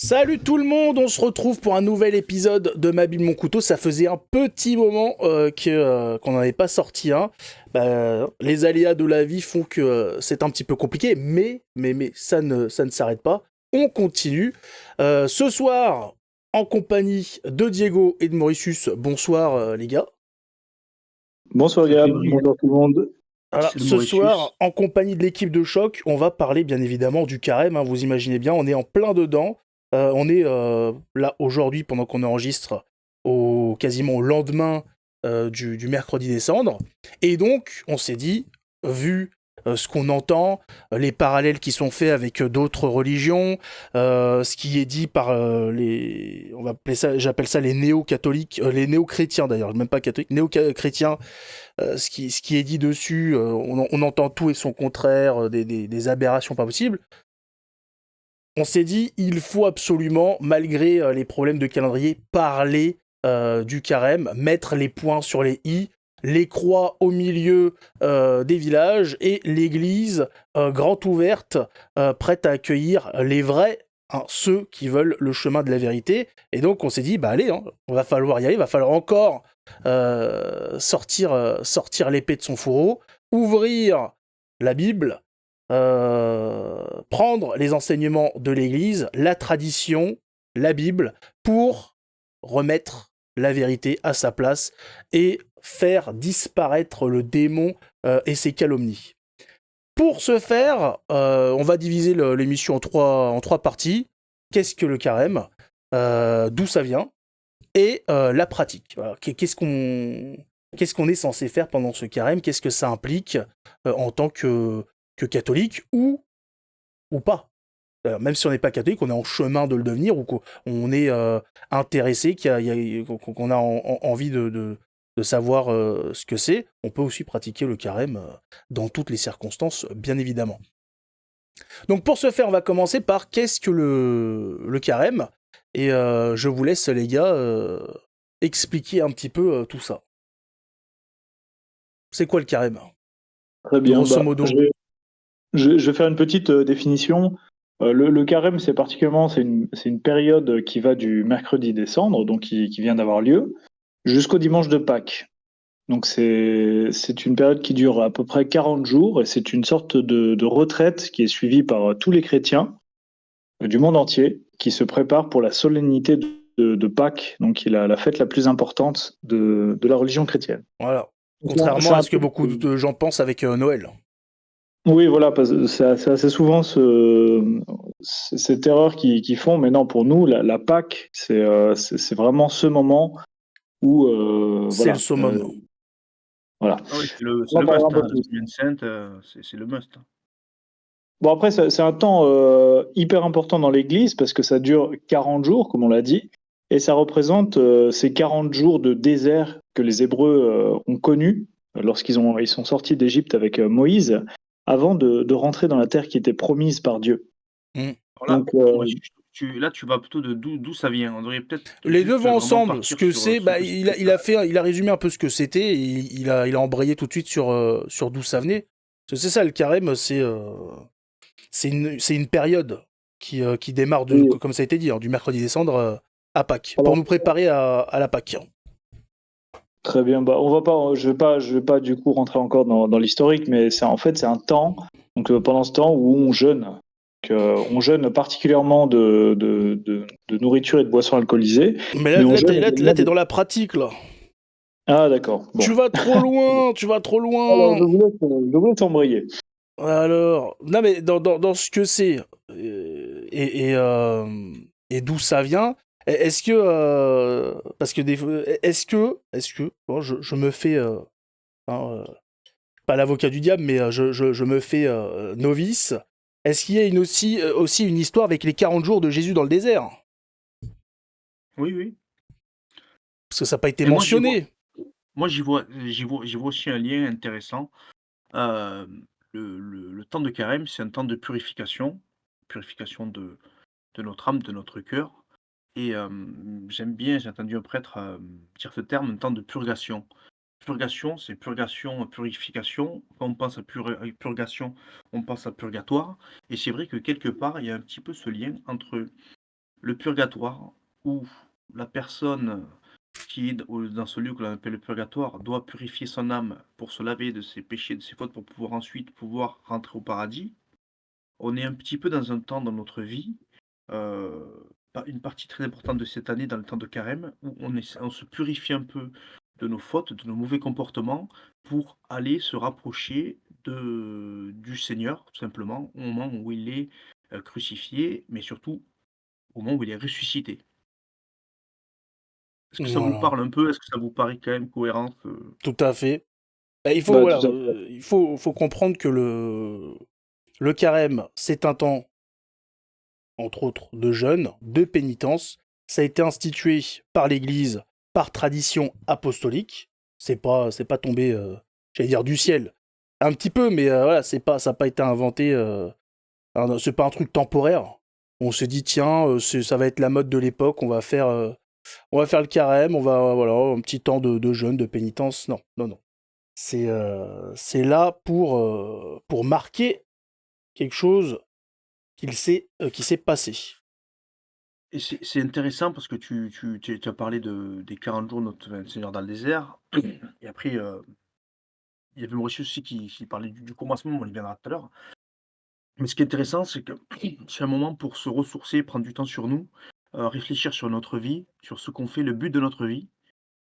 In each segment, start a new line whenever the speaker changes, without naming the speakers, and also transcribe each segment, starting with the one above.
Salut tout le monde, on se retrouve pour un nouvel épisode de Ma Bible Mon Couteau. Ça faisait un petit moment qu'on n'en avait pas sorti un. Les aléas de la vie font que c'est un petit peu compliqué, mais ça ne s'arrête pas. On continue. Ce soir, en compagnie de Diego et de Mauritius. Bonsoir les gars.
Bonsoir
Salut
Gab,
Gabriel,
bonjour tout le monde.
Alors,
salut
ce soir,
Mauritius.
en compagnie de l'équipe de choc, on va parler bien évidemment du carême, hein, vous imaginez bien, on est en plein dedans. On est là aujourd'hui, pendant qu'on enregistre, quasiment au lendemain du mercredi des cendres. Et donc, on s'est dit, vu ce qu'on entend, les parallèles qui sont faits avec d'autres religions, ce qui est dit par on va appeler ça, j'appelle ça les néo-catholiques, les néo-chrétiens d'ailleurs, même pas catholiques, néo-chrétiens, ce qui est dit dessus, on entend tout et son contraire, des aberrations pas possibles. On s'est dit, il faut absolument, malgré les problèmes de calendrier, parler du carême, mettre les points sur les i, les croix au milieu des villages et l'église grande ouverte, prête à accueillir les vrais, hein, ceux qui veulent le chemin de la vérité. Et donc on s'est dit, bah allez, hein, on va falloir y aller, il va falloir encore sortir l'épée de son fourreau, ouvrir la Bible, prendre les enseignements de l'Église, la tradition, la Bible, pour remettre la vérité à sa place et faire disparaître le démon et ses calomnies. Pour ce faire, on va diviser l'émission en trois parties. Qu'est-ce que le carême? D'où ça vient? Et la pratique. Voilà. Qu'est-ce qu'on est censé faire pendant ce carême? Qu'est-ce que ça implique en tant que catholique ou pas? Même si on n'est pas catholique, on est en chemin de le devenir ou qu'on est intéressé, qu'on a envie de savoir ce que c'est, on peut aussi pratiquer le carême dans toutes les circonstances, bien évidemment. Donc pour ce faire, on va commencer par qu'est-ce que le carême? Et je vous laisse, les gars, expliquer un petit peu tout ça. C'est quoi le carême?
Très bien,
Grosso modo.
je vais faire une petite définition. Le carême, c'est une période qui va du mercredi des cendres, donc qui vient d'avoir lieu, jusqu'au dimanche de Pâques. Donc c'est une période qui dure à peu près 40 jours et c'est une sorte de retraite qui est suivie par tous les chrétiens du monde entier qui se préparent pour la solennité de Pâques, donc qui est la fête la plus importante de la religion chrétienne.
Voilà.
C'est
Contrairement à
un
ce que
peu-
beaucoup de gens pensent avec Noël.
Oui, voilà, parce que c'est assez souvent cette erreur qu'ils font, mais non, pour nous, la Pâques, c'est vraiment ce moment où,
C'est le summum.
voilà.
Ah oui, c'est
On va
le
parler un
must,
peu
hein, la
plus.
semaine sainte, c'est le must, hein.
Bon, après, c'est un temps hyper important dans l'Église parce que ça dure 40 jours, comme on l'a dit, et ça représente ces 40 jours de désert que les Hébreux ont connus ils sont sortis d'Égypte avec Moïse, avant de rentrer dans la terre qui était promise par Dieu.
Mm.
Alors là,
Donc,
Mauritius, là, tu vas plutôt de d'où ça vient. On devrait peut-être
Les deux
juste
vont
vraiment
ensemble. Ce
partir
que
sur
c'est,
ce
bah,
que
il a,
c'était
il
ça.
a fait, il a résumé un peu ce que c'était et il a embrayé tout de suite sur d'où ça venait. Parce que c'est ça, le carême, c'est une période qui démarre,
oui,
comme ça a été dit, hein, du mercredi des cendres à Pâques, pour
alors,
nous préparer à la Pâques.
très bien. Bah, on va pas, je vais pas du coup rentrer encore dans l'historique, mais en fait, c'est un temps, donc pendant ce temps où on jeûne. Donc, on jeûne particulièrement de nourriture et de boissons alcoolisées,
Mais
mais on
là,
jeûne
là,
également
t'es
de...
dans la pratique, là.
Ah, d'accord. Bon.
Tu vas trop loin, tu vas trop
Alors,
loin.
je vous laisse embrayer.
Alors, non mais dans ce que c'est et d'où ça vient, est-ce que parce que est-ce que bon, je me fais hein, pas l'avocat du diable, mais je me fais novice. Est-ce qu'il y a aussi une histoire avec les 40 jours de Jésus dans le désert?
Oui, oui.
Parce que ça n'a pas été
Et
mentionné.
j'y vois aussi un lien intéressant. Hem, le temps de carême, c'est un temps de purification de notre âme, de notre cœur. Et j'aime bien, j'ai entendu un prêtre dire ce terme, un temps de purgation. Purgation, c'est purgation, purification. Quand on pense à purgation, on pense à purgatoire. Et c'est vrai que quelque part, il y a un petit peu ce lien entre le purgatoire où la personne qui est dans ce lieu que l'on appelle le purgatoire doit purifier son âme pour se laver de ses péchés, de ses fautes, pour pouvoir ensuite pouvoir rentrer au paradis. On est un petit peu dans un temps dans notre vie, une partie très importante de cette année dans le temps de carême, où on se purifie un peu de nos fautes, de nos mauvais comportements, pour aller se rapprocher du Seigneur, tout simplement, au moment où il est, crucifié, mais surtout au moment où il est ressuscité. Est-ce que ça vous
Voilà,
parle un peu? Est-ce que ça vous paraît quand même cohérent ce
tout à fait. Bah, il faut
Bah,
voilà,
tout à fait.
faut comprendre que le carême, c'est un temps, entre autres, de jeûne, de pénitence. Ça a été institué par l'Église, par tradition apostolique. C'est pas tombé, j'allais dire du ciel. Un petit peu, mais voilà, ça n'a pas été inventé. C'est pas un truc temporaire. On se dit tiens, ça va être la mode de l'époque. On va faire le carême. Voilà, un petit temps de jeûne, de pénitence. Non, non, non. C'est là pour marquer quelque chose qui s'est passé.
et c'est intéressant parce que tu as parlé des 40 jours de notre Seigneur dans le désert et après, il y avait Mauritius aussi qui parlait du commencement, on y viendra tout à l'heure. Mais ce qui est intéressant, c'est que c'est un moment pour se ressourcer, prendre du temps sur nous, réfléchir sur notre vie, sur ce qu'on fait, le but de notre vie,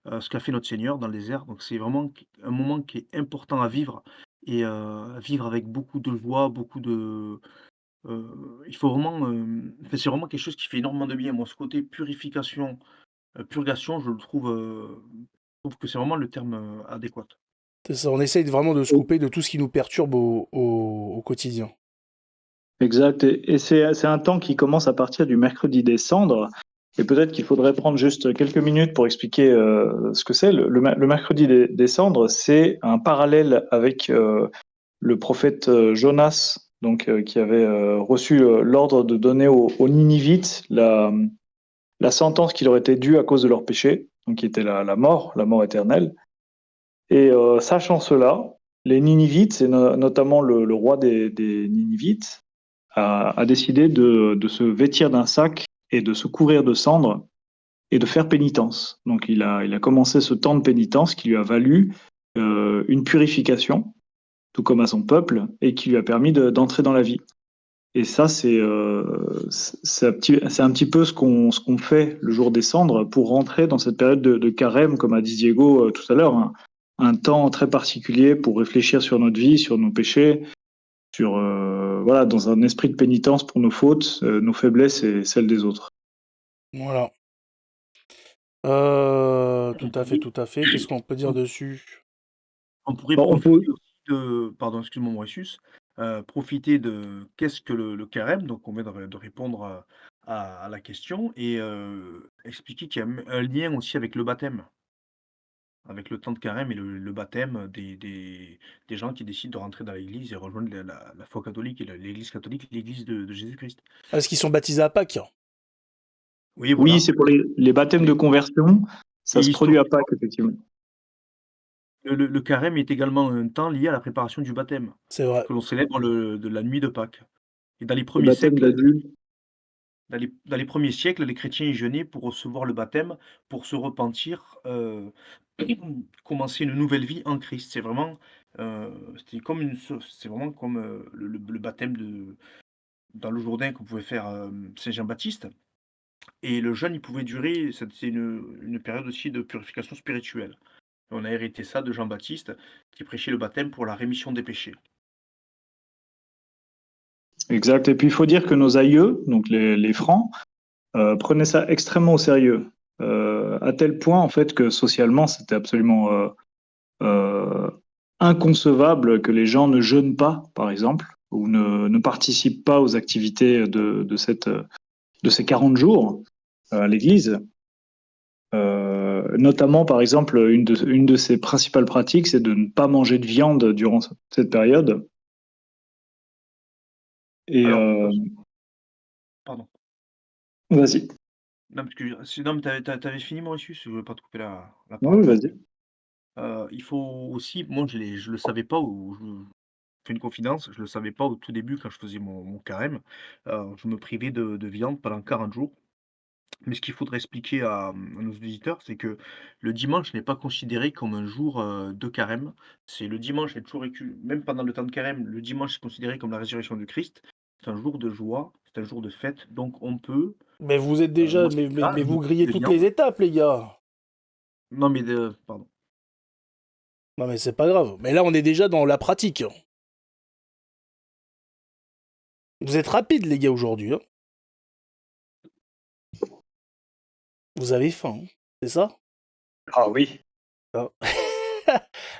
ce qu'a fait notre Seigneur dans le désert. Donc c'est vraiment un moment qui est important à vivre et à vivre avec beaucoup de joie, beaucoup de, il faut vraiment, enfin, c'est vraiment quelque chose qui fait énormément de bien. Moi, ce côté purification, purgation, je trouve que c'est vraiment le terme, adéquat.
C'est ça, on essaye vraiment de se couper de tout ce qui nous perturbe au quotidien.
Exact, et c'est un temps qui commence à partir du mercredi des cendres, et peut-être qu'il faudrait prendre juste quelques minutes pour expliquer ce que c'est. Le mercredi des cendres, c'est un parallèle avec le prophète Jonas, donc, qui avait reçu l'ordre de donner aux Ninivites la sentence qui leur était due à cause de leur péché, donc qui était la mort éternelle. Et sachant cela, les Ninivites, c'est notamment le roi des Ninivites, a décidé de se vêtir d'un sac et de se couvrir de cendres et de faire pénitence. Donc il a commencé ce temps de pénitence qui lui a valu une purification, tout comme à son peuple, et qui lui a permis d'entrer dans la vie. Et ça, c'est un petit peu ce qu'on fait le jour des cendres pour rentrer dans cette période de carême, comme a dit Diego tout à l'heure, un temps très particulier pour réfléchir sur notre vie, sur nos péchés, voilà, dans un esprit de pénitence pour nos fautes, nos faiblesses et celles des autres.
Voilà. Tout à fait,
Oui.
tout à fait. Qu'est-ce qu'on peut dire dessus?
On pourrait
Bon, on peut,
profiter aussi de pardon, excuse-moi Mauritius, profiter de qu'est-ce que le carême? Donc on vient de répondre à la question et expliquer qu'il y a un lien aussi avec le baptême, avec le temps de carême et le baptême des gens qui décident de rentrer dans l'église et rejoindre la foi catholique et l'église catholique, l'église de Jésus-Christ.
Est-ce qu'ils sont baptisés à Pâques?
Oui,
oui,
voilà,
c'est pour les baptêmes de
les
conversion.
et
Ça se produit à
historiquement,
Pâques, effectivement.
le carême est également un temps lié à la préparation du baptême,
C'est vrai.
que l'on célèbre de la nuit de Pâques et dans les
Le
premiers
baptême
siècles.
d'adulte.
Dans les 1 siècles, les chrétiens y jeûnaient pour recevoir le baptême, pour se repentir, commencer une nouvelle vie en Christ. C'est vraiment comme, le baptême dans le Jourdain que pouvait faire, saint Jean-Baptiste et le jeûne, il pouvait durer, c'est une période aussi de purification spirituelle. On a hérité ça de Jean-Baptiste qui prêchait le baptême pour la rémission des péchés.
Exact. Et puis il faut dire que nos aïeux, donc les Francs, prenaient ça extrêmement au sérieux, à tel point en fait que socialement c'était absolument euh, inconcevable que les gens ne jeûnent pas, par exemple, ou ne participent pas aux activités de ces 40 jours à l'église. Notamment, par exemple, une de ses principales pratiques, c'est de ne pas manger de viande durant cette période. Et
Alors, pardon.
vas-y.
Non, parce que non, mais tu fini Mauritius? Je ne veux pas te couper la
Oui,
parole.
vas-y.
Il faut aussi moi je le savais pas ou je fais une confidence, je le savais pas au tout début quand je faisais mon carême. Je me privais de viande pendant 40 jours. Mais ce qu'il faudrait expliquer à nos auditeurs, c'est que le dimanche n'est pas considéré comme un jour, de carême. C'est le dimanche est toujours récu même pendant le temps de carême, le dimanche est considéré comme la résurrection du Christ. C'est un jour de joie, c'est un jour de fête, donc on peut,
Mais vous êtes déjà,
manger ça,
mais
ne
vous
plus
grillez
de
toutes
viande.
les étapes, les gars.
Non mais de pardon.
Non, mais c'est pas grave. Mais là, on est déjà dans la pratique. Vous êtes rapides, les gars, aujourd'hui. Hein. Vous avez faim, hein, c'est ça?
Ah oui.
Ah.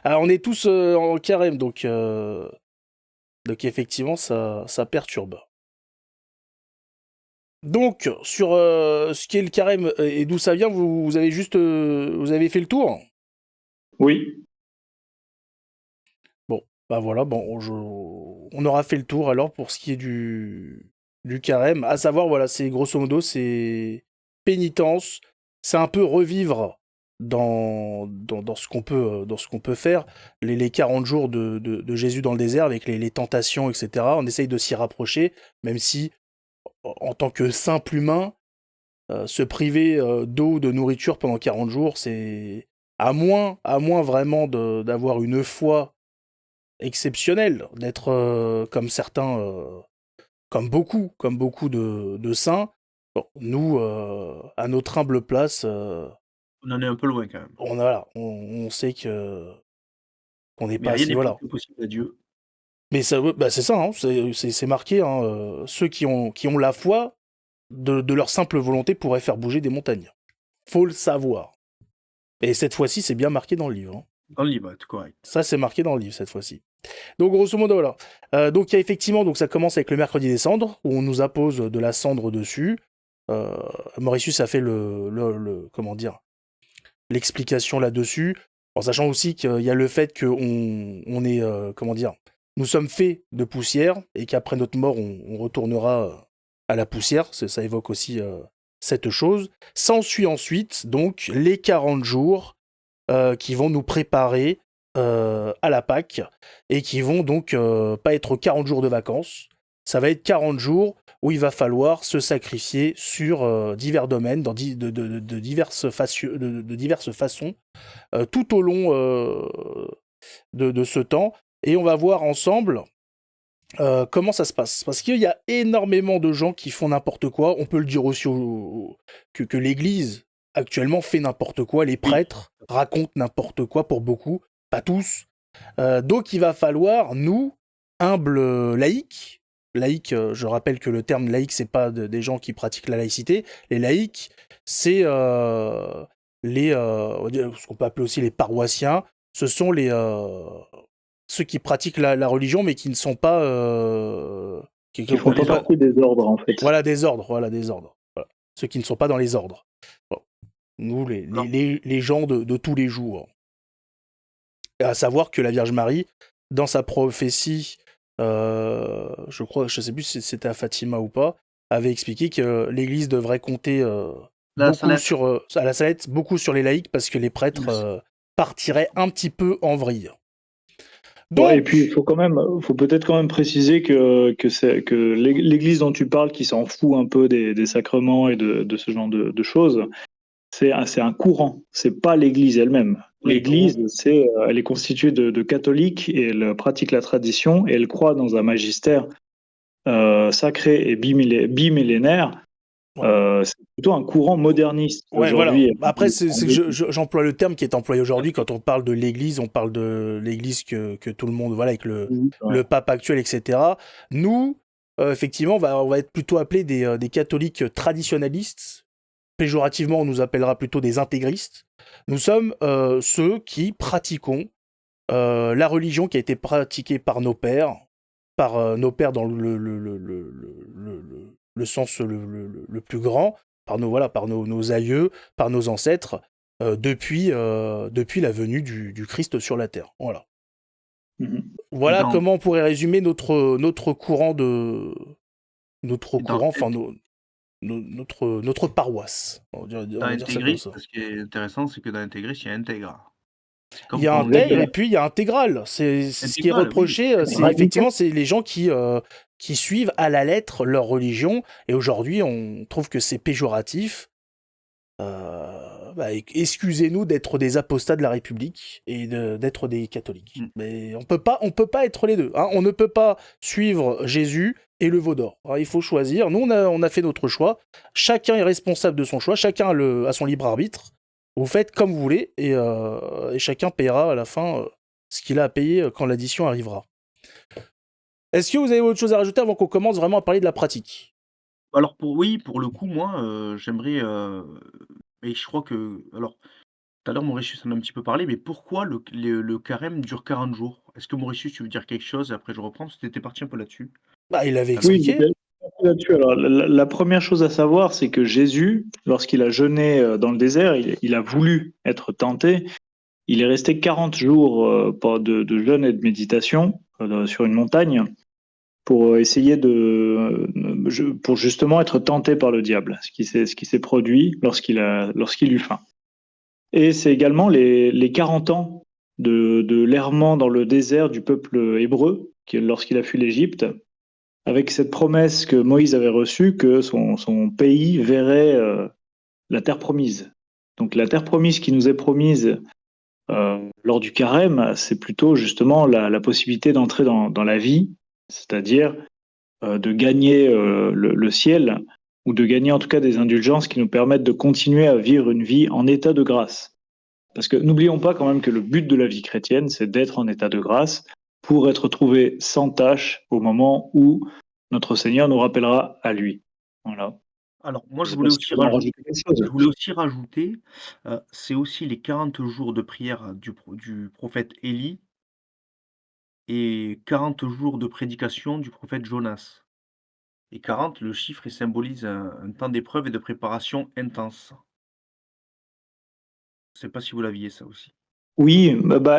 Alors, on est tous en carême, donc effectivement, ça perturbe. Donc, sur ce qu'est le carême et d'où ça vient, vous avez juste vous avez fait le tour?
Oui.
Bon, bah voilà, bon, on aura fait le tour alors pour ce qui est du carême. À savoir, voilà, c'est grosso modo, c'est pénitence, c'est un peu revivre dans ce qu'on peut faire, les 40 jours de Jésus dans le désert avec les tentations, etc. On essaye de s'y rapprocher, même si, en tant que simple humain, se priver d'eau, de nourriture pendant 40 jours, c'est à moins vraiment d'avoir une foi exceptionnelle, d'être comme certains, comme beaucoup de saints. Bon, nous, à notre humble place,
On en est un peu loin quand même.
on sait que qu'on n'est
Mais
pas
rien
assez,
n'est plus
voilà.
possible à Dieu.
Mais ça, ouais, bah c'est ça, hein, c'est marqué. Hein, ceux qui ont la foi de leur simple volonté pourraient faire bouger des montagnes. Faut le savoir. Et cette fois-ci, c'est bien marqué dans le livre. Hein.
Dans le livre, ouais, correct.
Ça, c'est marqué dans le livre cette fois-ci. Donc, grosso modo, voilà. Donc, il y a effectivement, donc ça commence avec le mercredi des cendres, où on nous appose de la cendre dessus. Mauritius a fait comment dire, l'explication là-dessus, en sachant aussi qu'il y a le fait qu'on est, comment dire, nous sommes faits de poussière, et qu'après notre mort, on retournera à la poussière. Ça évoque aussi cette chose. S'ensuit ensuite, donc, les 40 jours qui vont nous préparer à la Pâque et qui vont donc pas être 40 jours de vacances. Ça va être 40 jours où il va falloir se sacrifier sur divers domaines, de diverses façons, tout au long de ce temps. Et on va voir ensemble comment ça se passe. Parce qu'il y a énormément de gens qui font n'importe quoi. On peut le dire aussi que l'Église actuellement fait n'importe quoi. Les
Oui.
prêtres racontent n'importe quoi pour beaucoup, pas tous. Donc il va falloir, nous, humbles laïcs, je rappelle que le terme laïc, c'est pas des gens qui pratiquent la laïcité. Les laïcs, c'est ce qu'on peut appeler aussi les paroissiens. Ce sont ceux qui pratiquent la religion, mais qui ne sont pas...
Qui font pas partie des ordres, en fait.
Voilà, des ordres. Voilà. Ceux qui ne sont pas dans les ordres. Bon. Nous, les gens de tous les jours. À savoir que la Vierge Marie, dans sa prophétie, je crois, je sais plus si c'était à Fatima ou pas, avait expliqué que l'Église devrait compter à la Salette, beaucoup sur les laïcs, parce que les prêtres partiraient un petit peu en vrille. Donc,
ouais, et puis il faut peut-être quand même préciser que l'Église dont tu parles, qui s'en fout un peu des sacrements et de ce genre de choses, c'est un courant, c'est pas l'Église elle-même.
Oui,
L'Église, elle est constituée de catholiques et elle pratique la tradition et elle croit dans un magistère sacré et bimillénaire. C'est plutôt un courant moderniste aujourd'hui.
Voilà. Après, j'emploie le terme qui est employé aujourd'hui. Quand on parle de l'Église, on parle de l'Église que tout le monde, voilà, avec le pape actuel, etc. Nous, effectivement, on va être plutôt appelés des catholiques traditionnalistes. Péjorativement, on nous appellera plutôt des intégristes. Nous sommes ceux qui pratiquons la religion qui a été pratiquée par nos pères dans le sens le plus grand, par nos aïeux, par nos ancêtres, depuis la venue du Christ sur la terre. Voilà.
Mm-hmm.
Voilà comment on pourrait résumer notre courant notre paroisse.
Dans l'intégrisme, ce qui est intéressant, c'est que dans l'intégrisme, il y a intègre.
Il y a intègre et puis il y a intégral. C'est ce qui est reproché, oui. C'est les gens qui suivent à la lettre leur religion. Et aujourd'hui, on trouve que c'est péjoratif Excusez-nous d'être des apostats de la République et d'être des catholiques.
Mm.
Mais on peut pas être les deux. Hein. On ne peut pas suivre Jésus et le veau d'or. Hein, il faut choisir. Nous, on a fait notre choix. Chacun est responsable de son choix. Chacun a son libre arbitre. Vous faites comme vous voulez et chacun paiera à la fin ce qu'il a à payer quand l'addition arrivera. Est-ce que vous avez autre chose à rajouter avant qu'on commence vraiment à parler de la pratique?
Alors pour le coup, moi, j'aimerais, et je crois que alors tout à l'heure Mauritius en a un petit peu parlé, mais pourquoi le carême dure 40 jours? Est-ce que Mauritius, tu veux dire quelque chose et après je reprends? Parce que tu étais parti un peu là-dessus,
Bah, il avait
tout à l'heure.
Oui,
expliqué.
là-dessus. Alors, la première chose à savoir, c'est que Jésus, lorsqu'il a jeûné dans le désert, il a voulu être tenté. Il est resté 40 jours de jeûne et de méditation sur une montagne pour essayer pour justement être tenté par le diable, ce qui s'est produit lorsqu'il eut faim. Et c'est également les 40 ans de l'errement dans le désert du peuple hébreu, lorsqu'il a fui l'Égypte, avec cette promesse que Moïse avait reçue que son pays verrait la terre promise. Donc la terre promise qui nous est promise lors du carême, c'est plutôt justement la possibilité d'entrer dans la vie, c'est-à-dire de gagner le ciel, ou de gagner en tout cas des indulgences qui nous permettent de continuer à vivre une vie en état de grâce. Parce que n'oublions pas quand même que le but de la vie chrétienne, c'est d'être en état de grâce pour être trouvé sans tâche au moment où notre Seigneur nous rappellera à lui. Voilà.
Alors moi
Je ne sais pas si tu veux en rajouter quelque chose.
je voulais aussi rajouter, c'est aussi les 40 jours de prière du prophète Élie et 40 jours de prédication du prophète Jonas. Et 40, le chiffre, il symbolise un temps d'épreuve et de préparation intense. Je sais pas si vous l'aviez ça aussi?
Oui,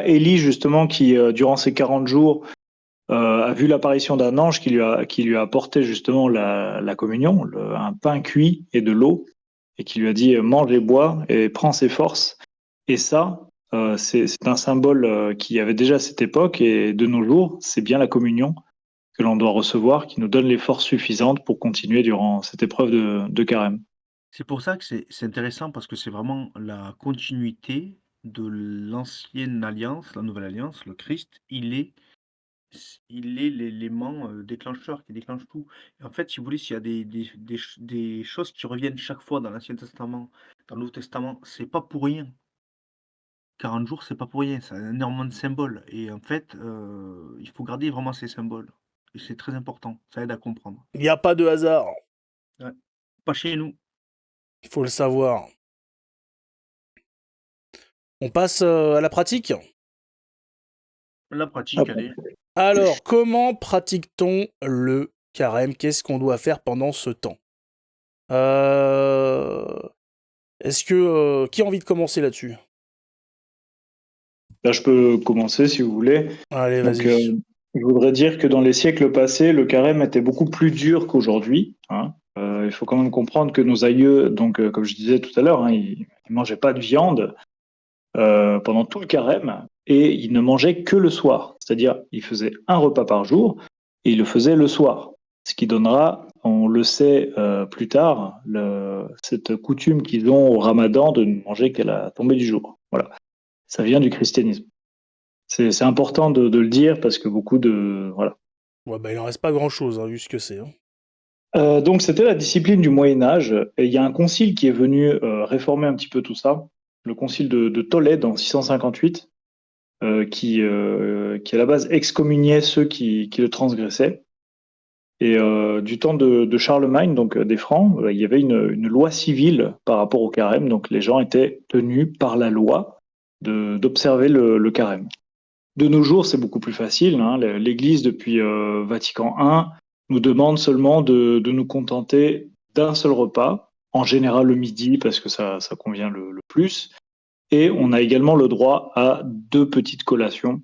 Élie justement qui durant ces 40 jours a vu l'apparition d'un ange qui lui a apporté justement la communion, un pain cuit et de l'eau, et qui lui a dit mange et bois et prends ses forces. Et ça, c'est un symbole qui avait déjà à cette époque, et de nos jours, c'est bien la communion que l'on doit recevoir qui nous donne les forces suffisantes pour continuer durant cette épreuve de carême.
C'est pour ça que c'est intéressant parce que c'est vraiment la continuité de l'ancienne alliance, la nouvelle alliance. Le Christ, il est l'élément, déclencheur qui déclenche tout. Et en fait, si vous voulez, s'il y a des choses qui reviennent chaque fois dans l'Ancien Testament, dans le Nouveau Testament, c'est pas pour rien. 40 jours, c'est pas pour rien, ça a énormément de symboles et en fait, il faut garder vraiment ces symboles et c'est très important, ça aide à comprendre.
Il n'y a pas de hasard.
Ouais. Pas chez nous.
Il faut le savoir. On passe à la pratique.
La pratique, allez.
Alors, comment pratique-t-on le carême? Qu'est-ce qu'on doit faire pendant ce temps? Est-ce que... qui a envie de commencer là-dessus?
Là, je peux commencer si vous voulez.
Allez,
Donc,
vas-y.
je voudrais dire que dans les siècles passés, le carême était beaucoup plus dur qu'aujourd'hui. Hein. Il faut quand même comprendre que nos aïeux, donc comme je disais tout à l'heure, hein, ils ne mangeaient pas de viande pendant tout le carême et ils ne mangeaient que le soir. C'est-à-dire, ils faisaient un repas par jour et ils le faisaient le soir. Ce qui donnera, on le sait plus tard, cette coutume qu'ils ont au ramadan de ne manger qu'à la tombée du jour. Voilà. Ça vient du christianisme. C'est important de le dire parce que beaucoup de... Voilà.
Ouais, bah il en reste pas grand-chose, hein, vu ce que c'est. Hein.
Donc c'était la discipline du Moyen Âge. Et il y a un concile qui est venu réformer un petit peu tout ça, le concile de Tolède en 658, qui à la base excommuniait ceux qui le transgressaient. Et du temps de Charlemagne, donc des Francs, il y avait une loi civile par rapport au carême, donc les gens étaient tenus par la loi d'observer le carême. De nos jours, c'est beaucoup plus facile. Hein. L'Église, depuis Vatican I, nous demande seulement de nous contenter d'un seul repas, en général le midi, parce que ça convient le plus. Et on a également le droit à 2 petites collations,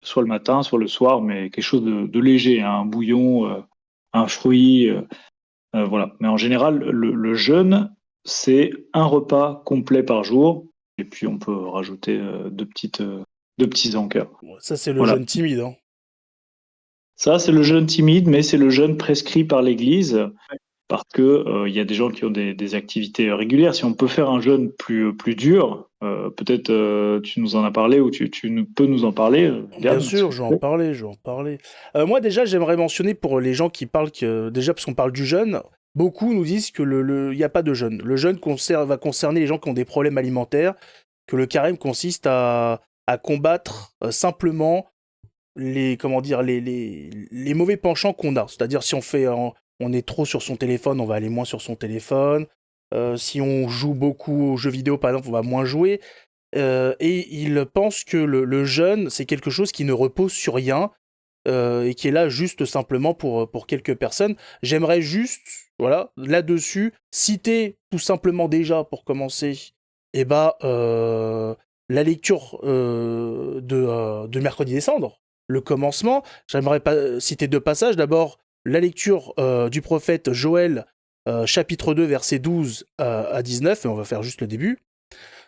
soit le matin, soit le soir, mais quelque chose de léger, hein, un bouillon, un fruit. Voilà. Mais en général, le jeûne, c'est un repas complet par jour. Et puis on peut rajouter 2 petits encas.
Ouais, ça, c'est le
Voilà.
jeûne timide. Hein.
Ça, c'est le jeûne timide, mais c'est le jeûne prescrit par l'Église parce que il y a des gens qui ont des activités régulières. Si on peut faire un jeûne plus dur, peut-être tu nous en as parlé ou peux nous en parler,
Bien
Yann, s'il
sûr,
te
je vais en
plaît.
parler, je vais en parler. Moi, déjà, j'aimerais mentionner pour les gens qui parlent que, déjà, parce qu'on parle du jeûne, beaucoup nous disent que il y a pas de jeûne. Le jeûne va concerner les gens qui ont des problèmes alimentaires, que le carême consiste à combattre simplement comment dire, les mauvais penchants qu'on a. C'est-à-dire, si on est trop sur son téléphone, on va aller moins sur son téléphone. Si on joue beaucoup aux jeux vidéo, par exemple, on va moins jouer. Et il pense que le jeûne, c'est quelque chose qui ne repose sur rien et qui est là juste simplement pour quelques personnes. J'aimerais juste, voilà, là-dessus, citer tout simplement déjà, pour commencer, eh ben, la lecture de Mercredi des Cendres, le commencement. J'aimerais pas citer deux passages. D'abord, la lecture du prophète Joël, chapitre 2, versets 12 à 19, et on va faire juste le début.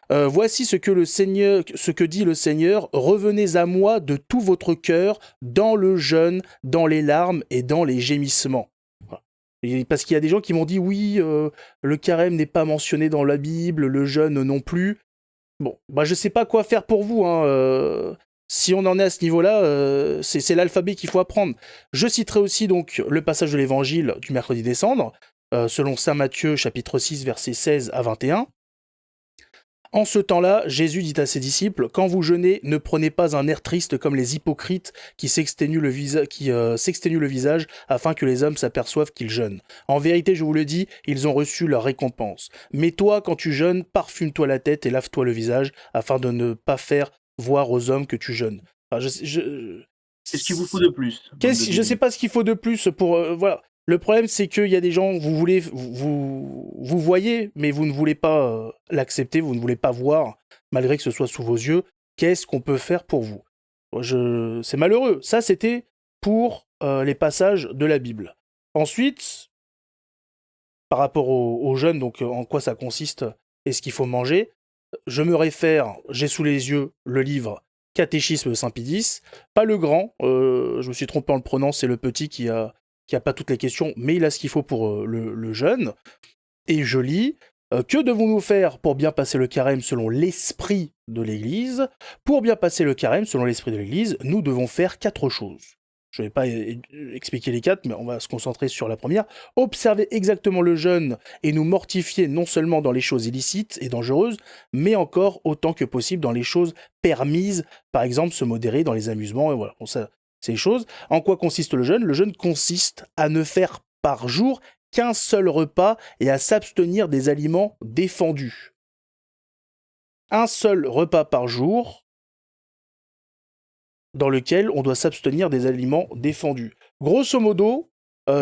Voici ce que dit le Seigneur, revenez à moi de tout votre cœur, dans le jeûne, dans les larmes et dans les gémissements. Voilà. Et parce qu'il y a des gens qui m'ont dit oui, le carême n'est pas mentionné dans la Bible, le jeûne non plus. Bon, bah je sais pas quoi faire pour vous, hein. Si on en est à ce niveau-là, c'est l'alphabet qu'il faut apprendre. Je citerai aussi donc le passage de l'évangile du mercredi des cendres, selon saint Matthieu chapitre 6 versets 16 à 21. En ce temps-là, Jésus dit à ses disciples, quand vous jeûnez, ne prenez pas un air triste comme les hypocrites qui s'exténuent le visage afin que les hommes s'aperçoivent qu'ils jeûnent. En vérité, je vous le dis, ils ont reçu leur récompense. Mais toi, quand tu jeûnes, parfume-toi la tête et lave-toi le visage afin de ne pas faire voir aux hommes que tu jeûnes. Enfin,
Qu'est-ce qu'il vous faut de plus, bande de
je sais
débiles?
pas ce qu'il faut de plus pour voilà. Le problème, c'est qu'il y a des gens, vous voyez, mais vous ne voulez pas l'accepter, vous ne voulez pas voir, malgré que ce soit sous vos yeux. Qu'est-ce qu'on peut faire pour vous? C'est malheureux. Ça, c'était pour les passages de la Bible. Ensuite, par rapport aux jeunes, donc en quoi ça consiste et ce qu'il faut manger, je me réfère, j'ai sous les yeux le livre Catéchisme de Saint-Pédis, pas le grand, je me suis trompé en le prenant, c'est le petit qui a pas toutes les questions, mais il a ce qu'il faut pour le jeune. Et je lis que devons-nous faire pour bien passer le carême selon l'esprit de l'Église? Pour bien passer le carême selon l'esprit de l'Église, nous devons faire 4 choses. Je ne vais pas expliquer les 4, mais on va se concentrer sur la première. Observer exactement le jeûne et nous mortifier non seulement dans les choses illicites et dangereuses, mais encore autant que possible dans les choses permises, par exemple se modérer dans les amusements, et voilà, bon, ça, c'est les choses. En quoi consiste le jeûne? Le jeûne consiste à ne faire par jour qu'un seul repas et à s'abstenir des aliments défendus. Un seul repas par jour dans lequel on doit s'abstenir des aliments défendus. Grosso modo,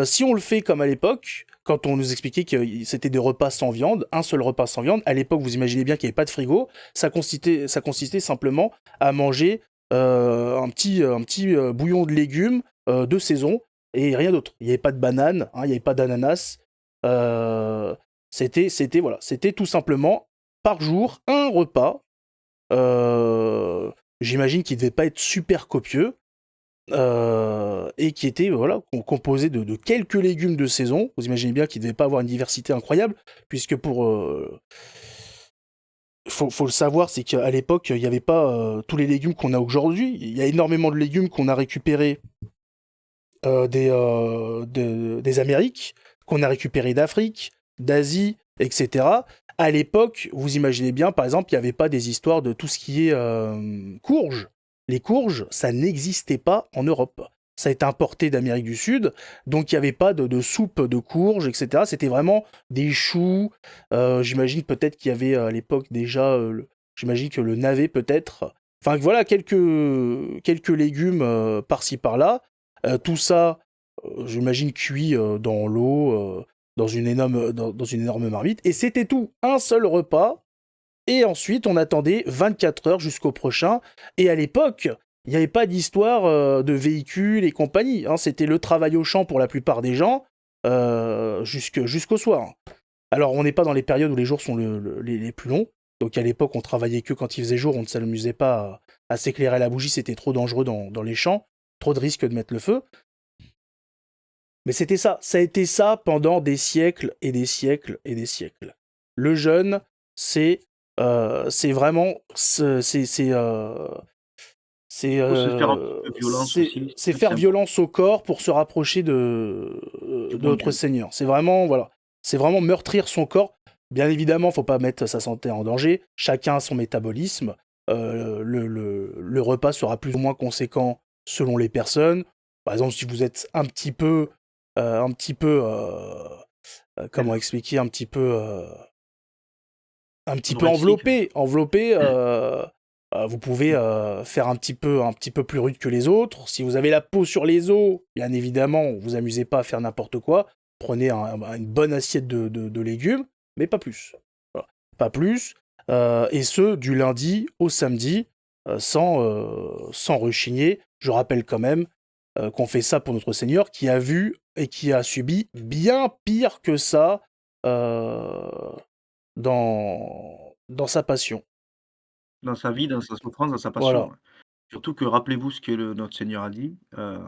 si on le fait comme à l'époque, quand on nous expliquait que c'était des repas sans viande, un seul repas sans viande, à l'époque vous imaginez bien qu'il n'y avait pas de frigo, ça consistait simplement à manger un petit bouillon de légumes de saison et rien d'autre. Il n'y avait pas de banane, hein, il n'y avait pas d'ananas. C'était tout simplement par jour un repas. J'imagine qu'il devait pas être super copieux et qui était voilà composé de quelques légumes de saison. Vous imaginez bien qu'il devait pas avoir une diversité incroyable puisque faut le savoir, c'est qu'à l'époque il n'y avait pas tous les légumes qu'on a aujourd'hui. Il y a énormément de légumes qu'on a récupérés des Amériques, qu'on a récupéré d'Afrique, d'Asie, etc. À l'époque, vous imaginez bien, par exemple, il n'y avait pas des histoires de tout ce qui est courges. Les courges, ça n'existait pas en Europe. Ça a été importé d'Amérique du Sud, donc il n'y avait pas de soupe de courges, etc. C'était vraiment des choux. J'imagine peut-être qu'il y avait à l'époque déjà, j'imagine que le navet peut-être. Enfin voilà, quelques légumes par-ci par-là. Tout ça, j'imagine cuit dans l'eau, dans une énorme marmite. Et c'était tout, un seul repas. Et ensuite, on attendait 24 heures jusqu'au prochain. Et à l'époque, il n'y avait pas d'histoire de véhicules et compagnie, hein. C'était le travail au champ pour la plupart des gens jusqu'au soir. Alors, on n'est pas dans les périodes où les jours sont les plus longs. Donc, à l'époque, on travaillait que quand il faisait jour. On ne s'amusait pas à s'éclairer à la bougie. C'était trop dangereux dans les champs. Trop de risques de mettre le feu. Mais c'était ça. Ça a été ça pendant des siècles et des siècles et des siècles. Le jeûne, c'est vraiment,
Il faut se faire un petit peu violence aussi,
c'est
c'est
faire violence au corps pour se rapprocher
du
de
bon
notre
Dieu.
Seigneur. C'est vraiment, voilà, c'est vraiment meurtrir son corps. Bien évidemment, faut pas mettre sa santé en danger. Chacun a son métabolisme. Le repas sera plus ou moins conséquent selon les personnes. Par exemple, si vous êtes un petit peu, comment
Elle,
expliquer, un petit peu
anorexique.
enveloppé, vous pouvez faire un petit peu plus rude que les autres. Si vous avez la peau sur les os, bien évidemment, vous amusez pas à faire n'importe quoi. Prenez une bonne assiette de légumes, mais pas plus. Voilà. Pas plus. Et ce, du lundi au samedi, sans rechigner. Je rappelle quand même qu'on fait ça pour notre Seigneur, qui a vu et qui a subi bien pire que ça euh, dans sa passion.
Dans sa vie, dans sa souffrance, dans sa passion,
Voilà.
ouais. Surtout que rappelez-vous ce que notre Seigneur a dit, je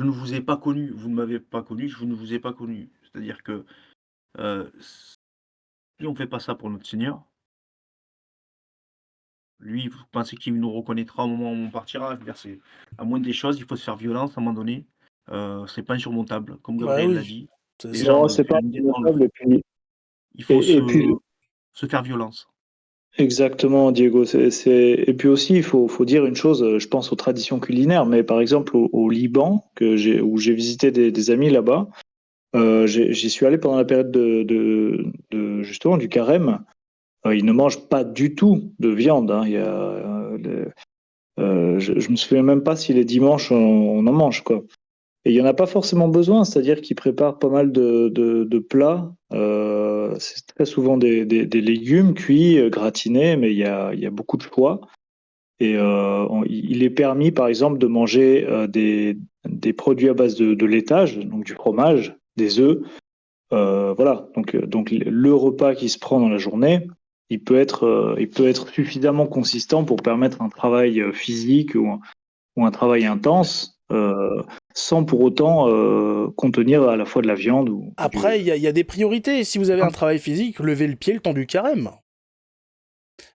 ne vous ai pas connu, vous ne m'avez pas connu, je ne vous ai pas connu. C'est-à-dire que si on ne fait pas ça pour notre Seigneur, lui, vous pensez qu'il nous reconnaîtra au moment où on partira? Je veux dire, c'est à moindre des choses, il faut se faire violence à un moment donné, c'est pas insurmontable. Comme
Bah
Gabriel l'a
oui,
dit,
c'est
les
ça.
gens
Non,
depuis
c'est pas
la nuit des temps le
notable.
font. Il faut
Et puis,
se faire violence.
exactement, Diego. Et puis aussi, faut dire une chose, je pense aux traditions culinaires, mais par exemple au Liban, où j'ai visité des amis là-bas, j'y suis allé pendant la période justement du carême. Ils ne mangent pas du tout de viande, hein. Je me souviens même pas si les dimanches on en mange, quoi. Et il y en a pas forcément besoin, c'est-à-dire qu'ils préparent pas mal de plats. C'est très souvent des légumes cuits, gratinés, mais il y a beaucoup de choix. Et il est permis, par exemple, de manger des produits à base de laitage, donc du fromage, des œufs. Voilà. Donc le repas qui se prend dans la journée, il peut être suffisamment consistant pour permettre un travail physique ou un travail intense, sans pour autant contenir à la fois de la viande ou du...
Après, il y a des priorités. Si vous avez un travail physique, levez le pied le temps du carême.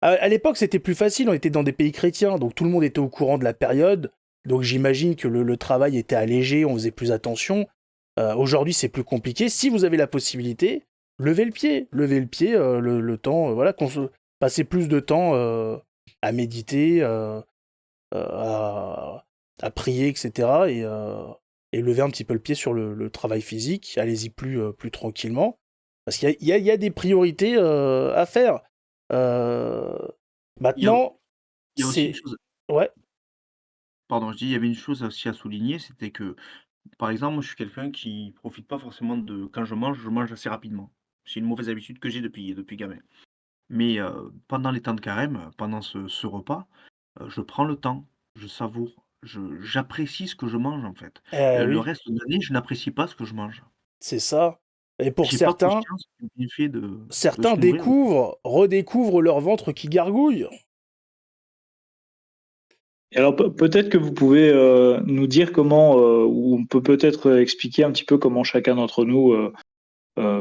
À l'époque, c'était plus facile. On était dans des pays chrétiens, donc tout le monde était au courant de la période. Donc j'imagine que le travail était allégé, on faisait plus attention. Aujourd'hui, c'est plus compliqué. Si vous avez la possibilité, levez le pied. Levez le pied le temps, voilà, passer plus de temps à méditer, à prier, etc. Et lever un petit peu le pied sur le travail physique. Allez-y plus tranquillement. Parce qu'il y a des priorités à faire. Euh,
Il y a
Maintenant,
il y a aussi une
c'est...
chose,
Ouais.
pardon, je dis, il y avait une chose aussi à souligner, c'était que, par exemple, moi, je suis quelqu'un qui profite pas forcément de quand je mange assez rapidement. C'est une mauvaise habitude que j'ai depuis gamin. Mais, pendant les temps de carême, pendant ce repas, je prends le temps, je savoure, j'apprécie ce que je mange, en fait. Le
Oui,
reste de l'année, je n'apprécie pas ce que je mange.
c'est ça. Et pour
J'ai pas
certains,
conscience du bienfait de
certains
se nourrir de
redécouvrent leur ventre qui gargouille.
Et alors peut-être que vous pouvez nous dire comment, ou on peut peut-être expliquer un petit peu comment chacun d'entre nous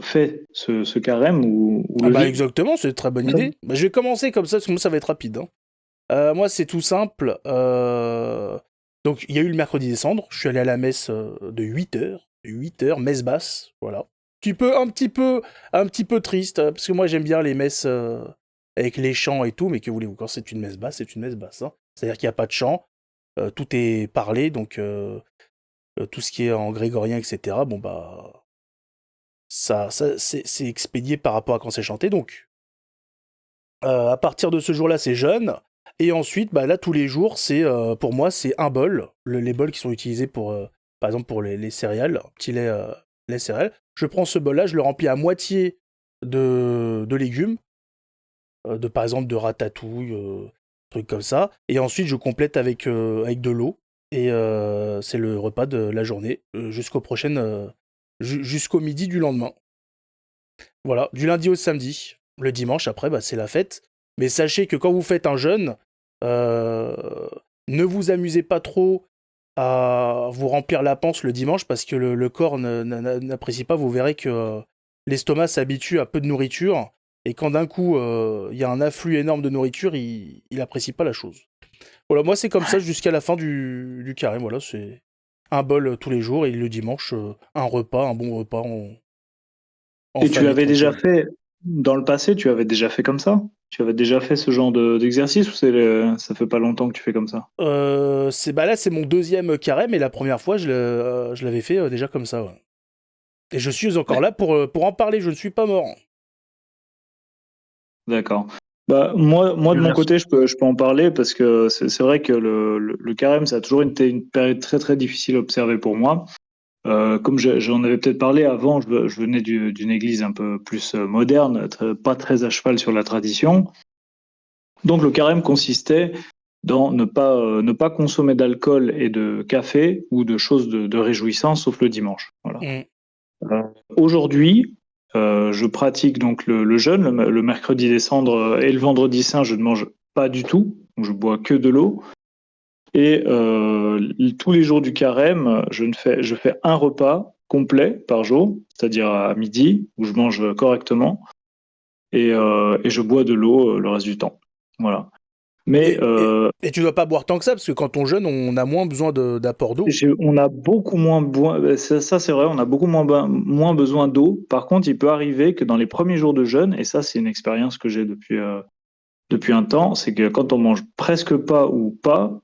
fait ce carême ou
Ah
le
bah
vit.
exactement, c'est une très bonne idée. Bah, je vais commencer comme ça, parce que moi ça va être rapide, hein. Moi c'est tout simple. Donc il y a eu le mercredi des cendres, je suis allé à la messe de 8 heures, messe basse, voilà. Un petit peu triste, parce que moi j'aime bien les messes avec les chants et tout, mais que voulez-vous, quand c'est une messe basse, c'est une messe basse, hein. C'est-à-dire qu'il n'y a pas de chant, tout est parlé, donc tout ce qui est en grégorien, etc., bon bah, c'est expédié par rapport à quand c'est chanté, donc à partir de ce jour-là, c'est jeûne. Et ensuite, bah, là, tous les jours, pour moi, c'est un bol. Les bols qui sont utilisés pour, par exemple, pour les céréales, petit lait, lait céréales. Je prends ce bol-là, je le remplis à moitié de légumes, par exemple, de ratatouille, trucs comme ça. Et ensuite, je complète avec de l'eau. Et c'est le repas de la journée, jusqu'au midi du lendemain. Voilà, du lundi au samedi. Le dimanche, après, bah, c'est la fête. Mais sachez que quand vous faites un jeûne, euh, ne vous amusez pas trop à vous remplir la panse le dimanche parce que le corps n'apprécie pas. Vous verrez que l'estomac s'habitue à peu de nourriture et quand d'un coup il y a un afflux énorme de nourriture, il apprécie pas la chose. Voilà, moi c'est comme ça jusqu'à la fin du carême. Voilà, c'est un bol tous les jours et le dimanche un repas, un bon repas en
Et tu
famille
l'avais déjà
tranquille.
fait dans le passé, tu avais déjà fait comme ça? Tu avais déjà fait ce genre d'exercice ou ça fait pas longtemps que tu fais comme ça?
C'est bah là c'est mon deuxième carême et la première fois je l'avais fait déjà comme ça. Ouais. Et je suis encore
Ouais.
là pour en parler. Je ne suis pas mort.
D'accord. Bah, moi de
Dieu
mon
merci.
côté, je peux en parler parce que c'est vrai que le carême, ça a toujours été une période très très difficile à observer pour moi. Comme j'en avais peut-être parlé avant, je venais d'une église un peu plus moderne, pas très à cheval sur la tradition. Donc le carême consistait dans ne pas consommer d'alcool et de café ou de choses de réjouissance, sauf le dimanche. Voilà.
Mm.
Euh, Aujourd'hui, je pratique donc le jeûne, le mercredi des cendres et le vendredi saint, je ne mange pas du tout, donc je bois que de l'eau. Et tous les jours du carême, je fais un repas complet par jour, c'est-à-dire à midi, où je mange correctement, et je bois de l'eau le reste du temps. Voilà. Mais
Et, et, et tu dois pas boire tant que ça parce que quand on jeûne, on a moins besoin d'apport d'eau.
on a beaucoup moins besoin, ça c'est vrai, on a beaucoup moins besoin d'eau. Par contre, il peut arriver que dans les premiers jours de jeûne, et ça c'est une expérience que j'ai depuis un temps, c'est que quand on mange presque pas ou pas,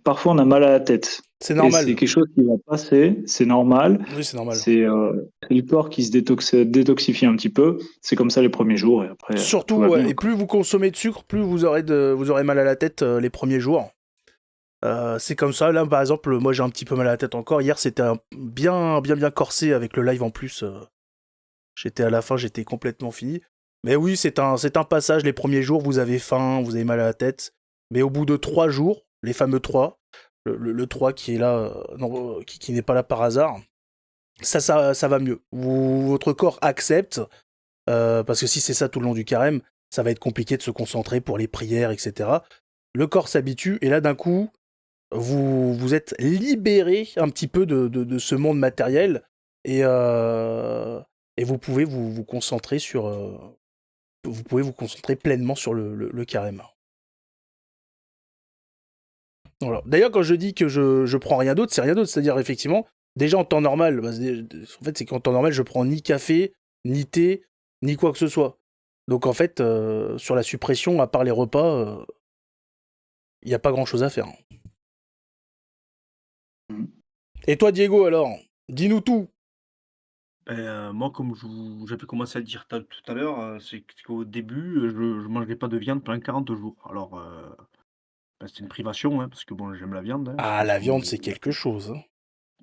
parfois on a mal à la tête.
C'est
Et c'est
normal.
quelque chose qui va passer, c'est normal.
Oui, c'est normal.
C'est le corps qui se détoxifie un petit peu. C'est comme ça les premiers jours et après tout
Surtout,
va
ouais,
bien,
et
quoi.
plus vous consommez de sucre, plus vous aurez mal à la tête les premiers jours. C'est comme ça. Là, par exemple, moi j'ai un petit peu mal à la tête encore. Hier, c'était bien corsé avec le live en plus. J'étais à la fin, j'étais complètement fini. Mais oui, c'est un passage. Les premiers jours, vous avez faim, vous avez mal à la tête. Mais au bout de 3 jours, les fameux 3, le 3 qui est là, non, qui n'est pas là par hasard, ça va mieux. Votre corps accepte, parce que si c'est ça tout le long du carême, ça va être compliqué de se concentrer pour les prières, etc. Le corps s'habitue, et là d'un coup, vous êtes libéré un petit peu de ce monde matériel, et, euh, et vous pouvez vous concentrer sur... vous pouvez vous concentrer pleinement sur le carême. Voilà. D'ailleurs, quand je dis que je prends rien d'autre, c'est rien d'autre. C'est-à-dire, effectivement, déjà en temps normal, bah, en fait, c'est qu'en temps normal, je prends ni café, ni thé, ni quoi que ce soit. Donc, en fait, sur la suppression, à part les repas, il n'y a pas grand-chose à faire. Et toi, Diego, alors? Dis-nous tout.
Moi, comme j'avais commencé à le dire tout à l'heure, c'est qu'au début, je mangeais pas de viande pendant 40 jours. Alors, bah, c'était une privation, hein, parce que bon, j'aime la viande, hein, je
Ah,
pense
la
comme
viande, c'est quelque chose. Hein.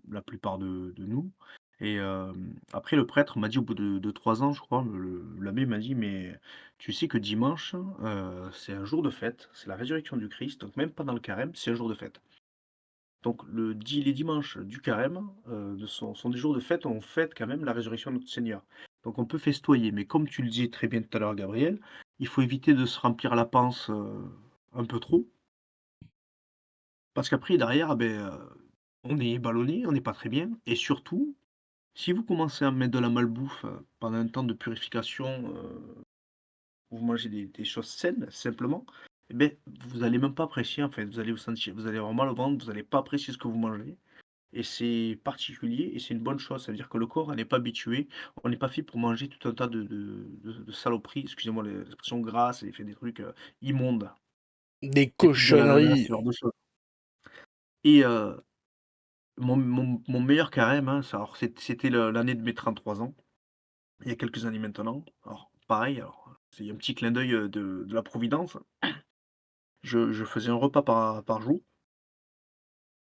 la plupart de nous. Et après, le prêtre m'a dit au bout de 3 ans, je crois, l'abbé m'a dit: «Mais tu sais que dimanche, c'est un jour de fête, c'est la résurrection du Christ, donc même pendant le carême, c'est un jour de fête». Donc les dimanches du carême sont des jours de fête où on fête quand même la résurrection de notre Seigneur. Donc on peut festoyer, mais comme tu le disais très bien tout à l'heure, Gabriel, il faut éviter de se remplir la panse un peu trop, parce qu'après, derrière, on est ballonné, on n'est pas très bien, et surtout, si vous commencez à mettre de la malbouffe pendant un temps de purification, où vous mangez des choses saines, simplement, eh ben, vous allez même pas apprécier, en fait. Vous allez vous allez avoir mal au ventre, vous allez pas apprécier ce que vous mangez. Et c'est particulier et c'est une bonne chose. Ça veut dire que le corps n'est pas habitué. On n'est pas fait pour manger tout un tas de saloperies, excusez-moi l'expression grasse, et fait des trucs immondes,
Des
des trucs de l'ananas,
cochonneries.
ce genre de choses. Et mon meilleur carême, hein, alors c'était l'année de mes 33 ans, il y a quelques années maintenant. Alors, pareil, alors, c'est un petit clin d'œil de la Providence. Je faisais un repas par jour.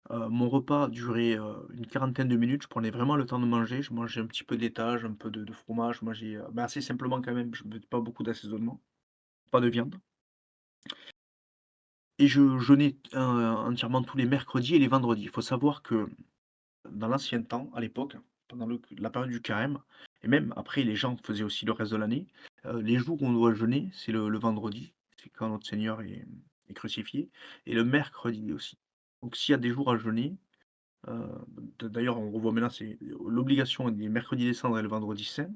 Mon repas durait une quarantaine de minutes. Je prenais vraiment le temps de manger. Je mangeais un petit peu d'étage, un peu de fromage. Je mangeais assez simplement quand même. Je ne mettais pas beaucoup d'assaisonnement, pas de viande. Et je jeûnais entièrement tous les mercredis et les vendredis. Il faut savoir que dans l'ancien temps, à l'époque, pendant la période du carême, et même après, les gens faisaient aussi le reste de l'année, les jours où on doit jeûner, c'est le vendredi, c'est quand notre Seigneur est crucifié, et le mercredi aussi. Donc s'il y a des jours à jeûner, Heu, d'ailleurs, on revoit maintenant, c'est l'obligation des mercredis des cendres et le vendredi saint.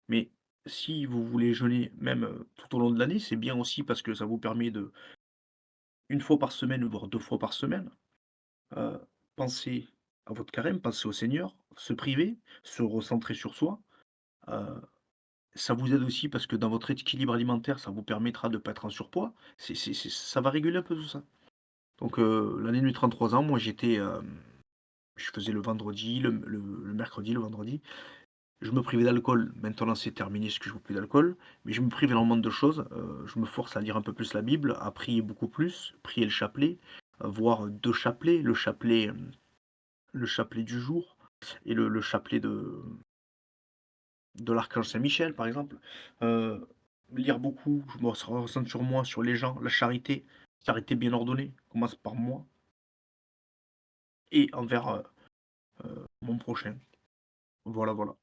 Mais si vous voulez jeûner même, tout au long de l'année, c'est bien aussi parce que ça vous permet de une fois par semaine, voire 2 fois par semaine, heu, penser à votre carême, penser au Seigneur, se priver, se recentrer sur soi. Heu, Ça vous aide aussi parce que dans votre équilibre alimentaire, ça vous permettra de ne pas être en surpoids. Ça va réguler un peu tout ça. Donc l'année de mes 33 ans, moi je faisais le vendredi, le mercredi, le vendredi. Je me privais d'alcool. Maintenant, c'est terminé, parce que je ne bois plus d'alcool, mais je me prive énormément de choses. Je me force à lire un peu plus la Bible, à prier beaucoup plus, prier le chapelet, voire 2 chapelets, le chapelet du jour et le chapelet de l'archange Saint-Michel, par exemple. Heu, Lire beaucoup, je me recentre sur moi, sur les gens, la charité bien ordonnée, commence par moi et envers, mon prochain. Voilà, voilà.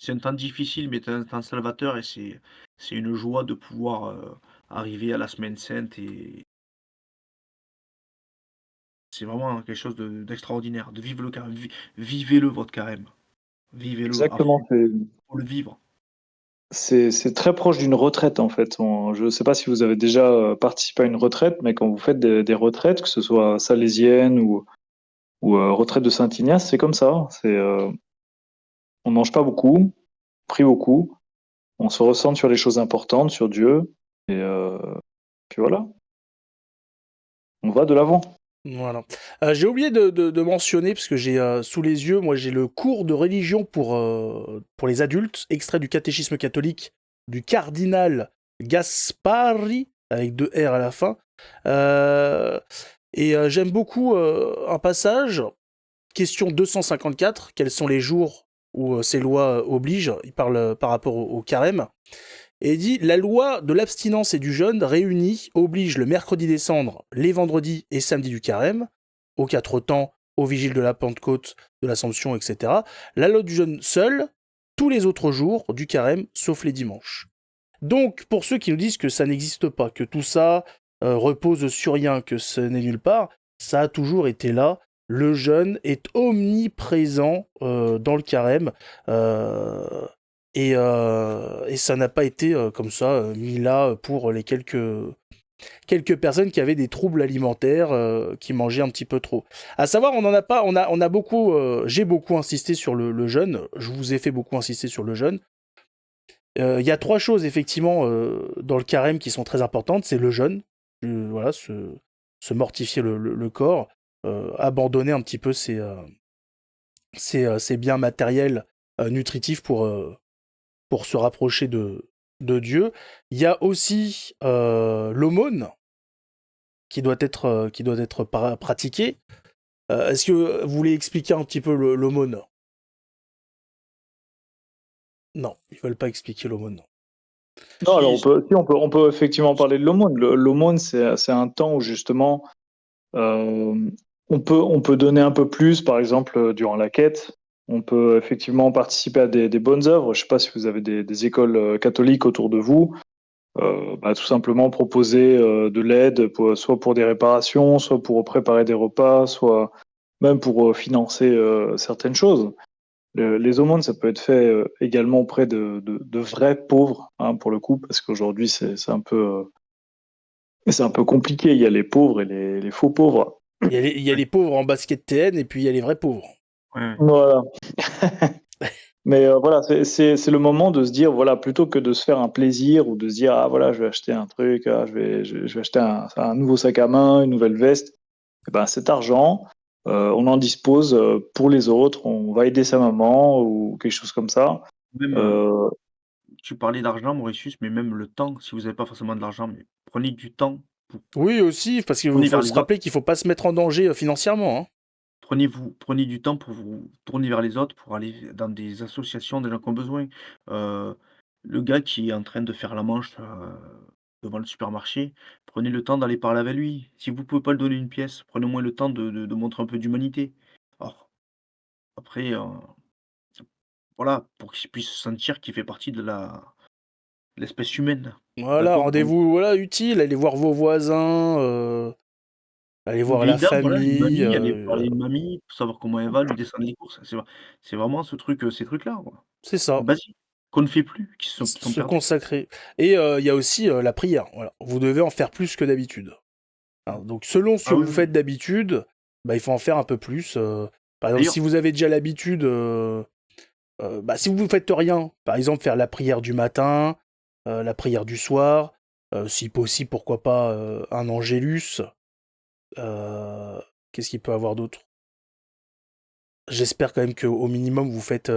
C'est un temps difficile, mais c'est un temps salvateur et c'est une joie de pouvoir, arriver à la semaine sainte et c'est vraiment quelque chose d'extraordinaire, de vivre le carême. Vivez-le votre carême, vivez-le à
Exactement,
fond, faut le vivre.
c'est très proche d'une retraite en fait. Je ne sais pas si vous avez déjà participé à une retraite, mais quand vous faites des retraites, que ce soit salésienne ou retraite de Saint-Ignace, c'est comme ça. On mange pas beaucoup, on prie beaucoup, on se recentre sur les choses importantes, sur Dieu, et puis voilà, on va de l'avant.
Voilà. J'ai oublié de mentionner, parce que j'ai sous les yeux, moi j'ai le cours de religion pour les adultes, extrait du catéchisme catholique du cardinal Gaspari, avec 2 R à la fin. J'aime beaucoup un passage, question 254, quels sont les jours où ces lois obligent, il parle par rapport au carême. Et il dit, la loi de l'abstinence et du jeûne réunie oblige le mercredi des cendres, les vendredis et samedis du carême, aux 4 temps, aux vigiles de la Pentecôte, de l'Assomption, etc. La loi du jeûne seule, tous les autres jours du carême, sauf les dimanches. Donc, pour ceux qui nous disent que ça n'existe pas, que tout ça repose sur rien, que ce n'est nulle part, ça a toujours été là. Le jeûne est omniprésent dans le carême. Euh, et ça n'a pas été comme ça mis là pour les quelques personnes qui avaient des troubles alimentaires, qui mangeaient un petit peu trop. À savoir, on en a pas, on a beaucoup, j'ai beaucoup insisté sur le jeûne. Je vous ai fait beaucoup insister sur le jeûne. Il y a 3 choses effectivement dans le carême qui sont très importantes. C'est le jeûne, voilà, se mortifier le corps, abandonner un petit peu ses biens matériels nutritifs pour se rapprocher de Dieu. Il y a aussi l'aumône qui doit être pratiquée. Est-ce que vous voulez expliquer un petit peu l'aumône? Non, ils veulent pas expliquer l'aumône.
Non, alors
Si,
on peut effectivement parler de l'aumône. L'aumône, c'est un temps où justement euh, on peut donner un peu plus, par exemple durant la quête. On peut effectivement participer à des bonnes œuvres. Je ne sais pas si vous avez des écoles catholiques autour de vous. Tout simplement proposer de l'aide, soit pour des réparations, soit pour préparer des repas, soit même pour financer certaines choses. Les aumônes, ça peut être fait également auprès de vrais pauvres, hein, pour le coup, parce qu'aujourd'hui, c'est un peu compliqué. Il y a les pauvres et les faux pauvres.
Il y a les pauvres en basket TN et puis il y a les vrais pauvres.
ouais, ouais.
Voilà. Mais voilà, c'est le moment de se dire, voilà, plutôt que de se faire un plaisir ou de se dire, ah voilà, je vais acheter un truc, ah, je vais acheter un nouveau sac à main, une nouvelle veste. Eh ben, cet argent, on en dispose pour les autres. On va aider sa maman ou quelque chose comme ça.
Même,
Euh,
tu parlais d'argent, Mauritius, mais même le temps, si vous n'avez pas forcément de l'argent, mais prenez du temps pour
Oui, aussi, parce qu'il
tourner
faut
vers
se
les autres.
rappeler qu'il faut pas se mettre en danger financièrement, hein.
Prenez du temps pour vous tourner vers les autres, pour aller dans des associations, des gens qui ont besoin. Heu, le gars qui est en train de faire la manche, devant le supermarché, prenez le temps d'aller parler avec lui. Si vous pouvez pas lui donner une pièce, prenez au moins le temps de montrer un peu d'humanité. Alors après, voilà, pour qu'il puisse sentir qu'il fait partie de l'espèce humaine.
Voilà,
D'accord? Donc
rendez-vous voilà, utile, allez voir vos voisins, aller
Une
voir la
vieille dame, voilà, une
famille.
mamie, aller parler à une mamie pour savoir comment elle va, lui descendre les courses. C'est vraiment ce truc, ces trucs-là, quoi.
C'est ça,
Basiques, qu'on ne fait plus, qui sont
se
perdus.
consacrer. Et il y a aussi la prière. Voilà. Vous devez en faire plus que d'habitude. Hein, donc selon ce que
Ah oui,
vous
oui.
faites d'habitude, bah, il faut en faire un peu plus. Par exemple,
D'ailleurs,
si vous avez déjà l'habitude, bah, si vous ne faites rien, par exemple faire la prière du matin, la prière du soir, si possible, pourquoi pas un angélus. Qu'est-ce qu'il peut avoir d'autre? J'espère quand même qu'au minimum vous faites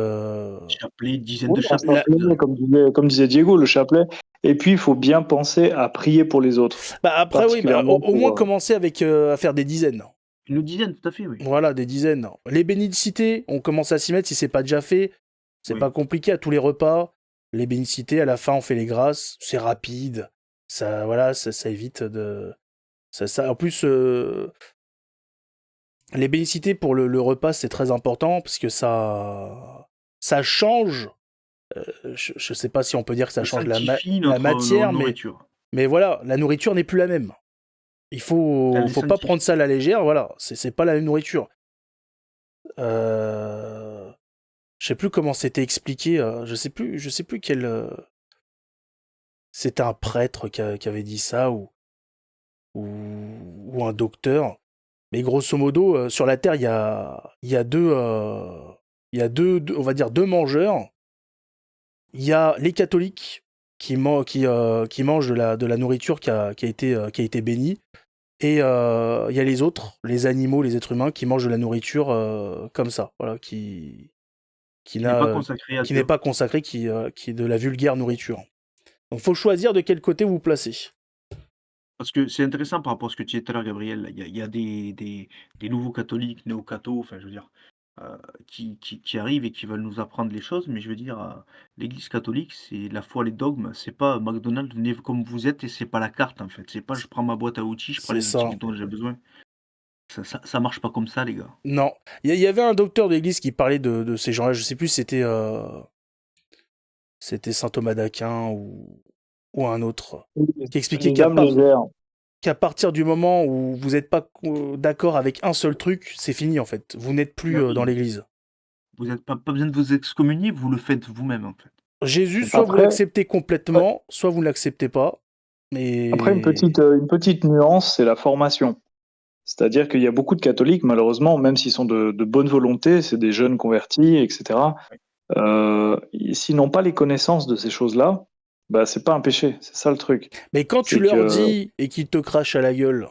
chapelet, dizaine
Oui,
de
un
chapelets.
chapelet, comme disait Diego, le chapelet. Et puis, il faut bien penser à prier pour les autres,
Bah après oui, bah,
particulièrement
au moins
pour.
commencer avec à faire des dizaines.
Une dizaine, tout à fait, oui.
Voilà, des dizaines. Les bénicités, on commence à s'y mettre si c'est pas déjà fait. C'est
Oui.
pas compliqué à tous les repas. Les bénicités, à la fin, on fait les grâces. C'est rapide. Ça, voilà, ça évite de. En plus, les bénicités pour le repas, c'est très important parce que ça change. Je sais pas si on peut dire que ça
Ça
change
sanctifie
la
notre
matière,
nourriture.
mais voilà, la nourriture n'est plus la même.
Elle est
Faut pas prendre
sanctifiée.
ça à la légère. Voilà, c'est pas la même nourriture. Euh, Je sais plus comment c'était expliqué. Je sais plus quel. C'était un prêtre qui avait dit ça ou un docteur. Mais grosso modo, sur la Terre, il y a on va dire deux mangeurs. Il y a les catholiques qui mangent de la nourriture qui a été bénie. Et il y a les autres, les animaux, les êtres humains, qui mangent de la nourriture comme ça. Voilà, qui
Qui n'est pas
n'a
consacrée à
qui n'est
Dieu.
pas consacré, qui est de la vulgaire nourriture. Donc faut choisir de quel côté vous placez.
Parce que c'est intéressant par rapport à ce que tu disais tout à l'heure, Gabriel. Il y a des nouveaux catholiques, néo-cathos, enfin, je veux dire, heu, qui arrivent et qui veulent nous apprendre les choses, mais je veux dire, l'Église catholique, c'est la foi, les dogmes, c'est pas McDonald's, venez comme vous êtes et c'est pas la carte, en fait. C'est pas je prends ma boîte à outils, je prends
C'est
les outils
ça.
dont j'ai besoin. Ça marche pas comme ça, les gars.
Non. Il y avait un docteur d'église qui parlait de ces gens-là. Je sais plus si c'était saint Thomas d'Aquin ou un autre. Qui expliquait
Les âmes légères.
qu'à partir du moment où vous n'êtes pas d'accord avec un seul truc, c'est fini en fait. Vous n'êtes plus
Bah
dans
oui,
l'église.
vous êtes pas besoin de vous excommunier, vous le faites vous-même, en fait.
Jésus, soit vous
Après,
l'acceptez
ouais,
complètement, soit vous ne l'acceptez pas.
après
Mais
une petite nuance, c'est la formation. C'est-à-dire qu'il y a beaucoup de catholiques, malheureusement, même s'ils sont de bonne volonté, c'est des jeunes convertis, etc.
Ouais.
S'ils n'ont pas les connaissances de ces choses-là, bah c'est pas un péché. C'est ça le truc.
Mais quand tu
C'est
leur
que
dis et qu'ils te crachent à la gueule,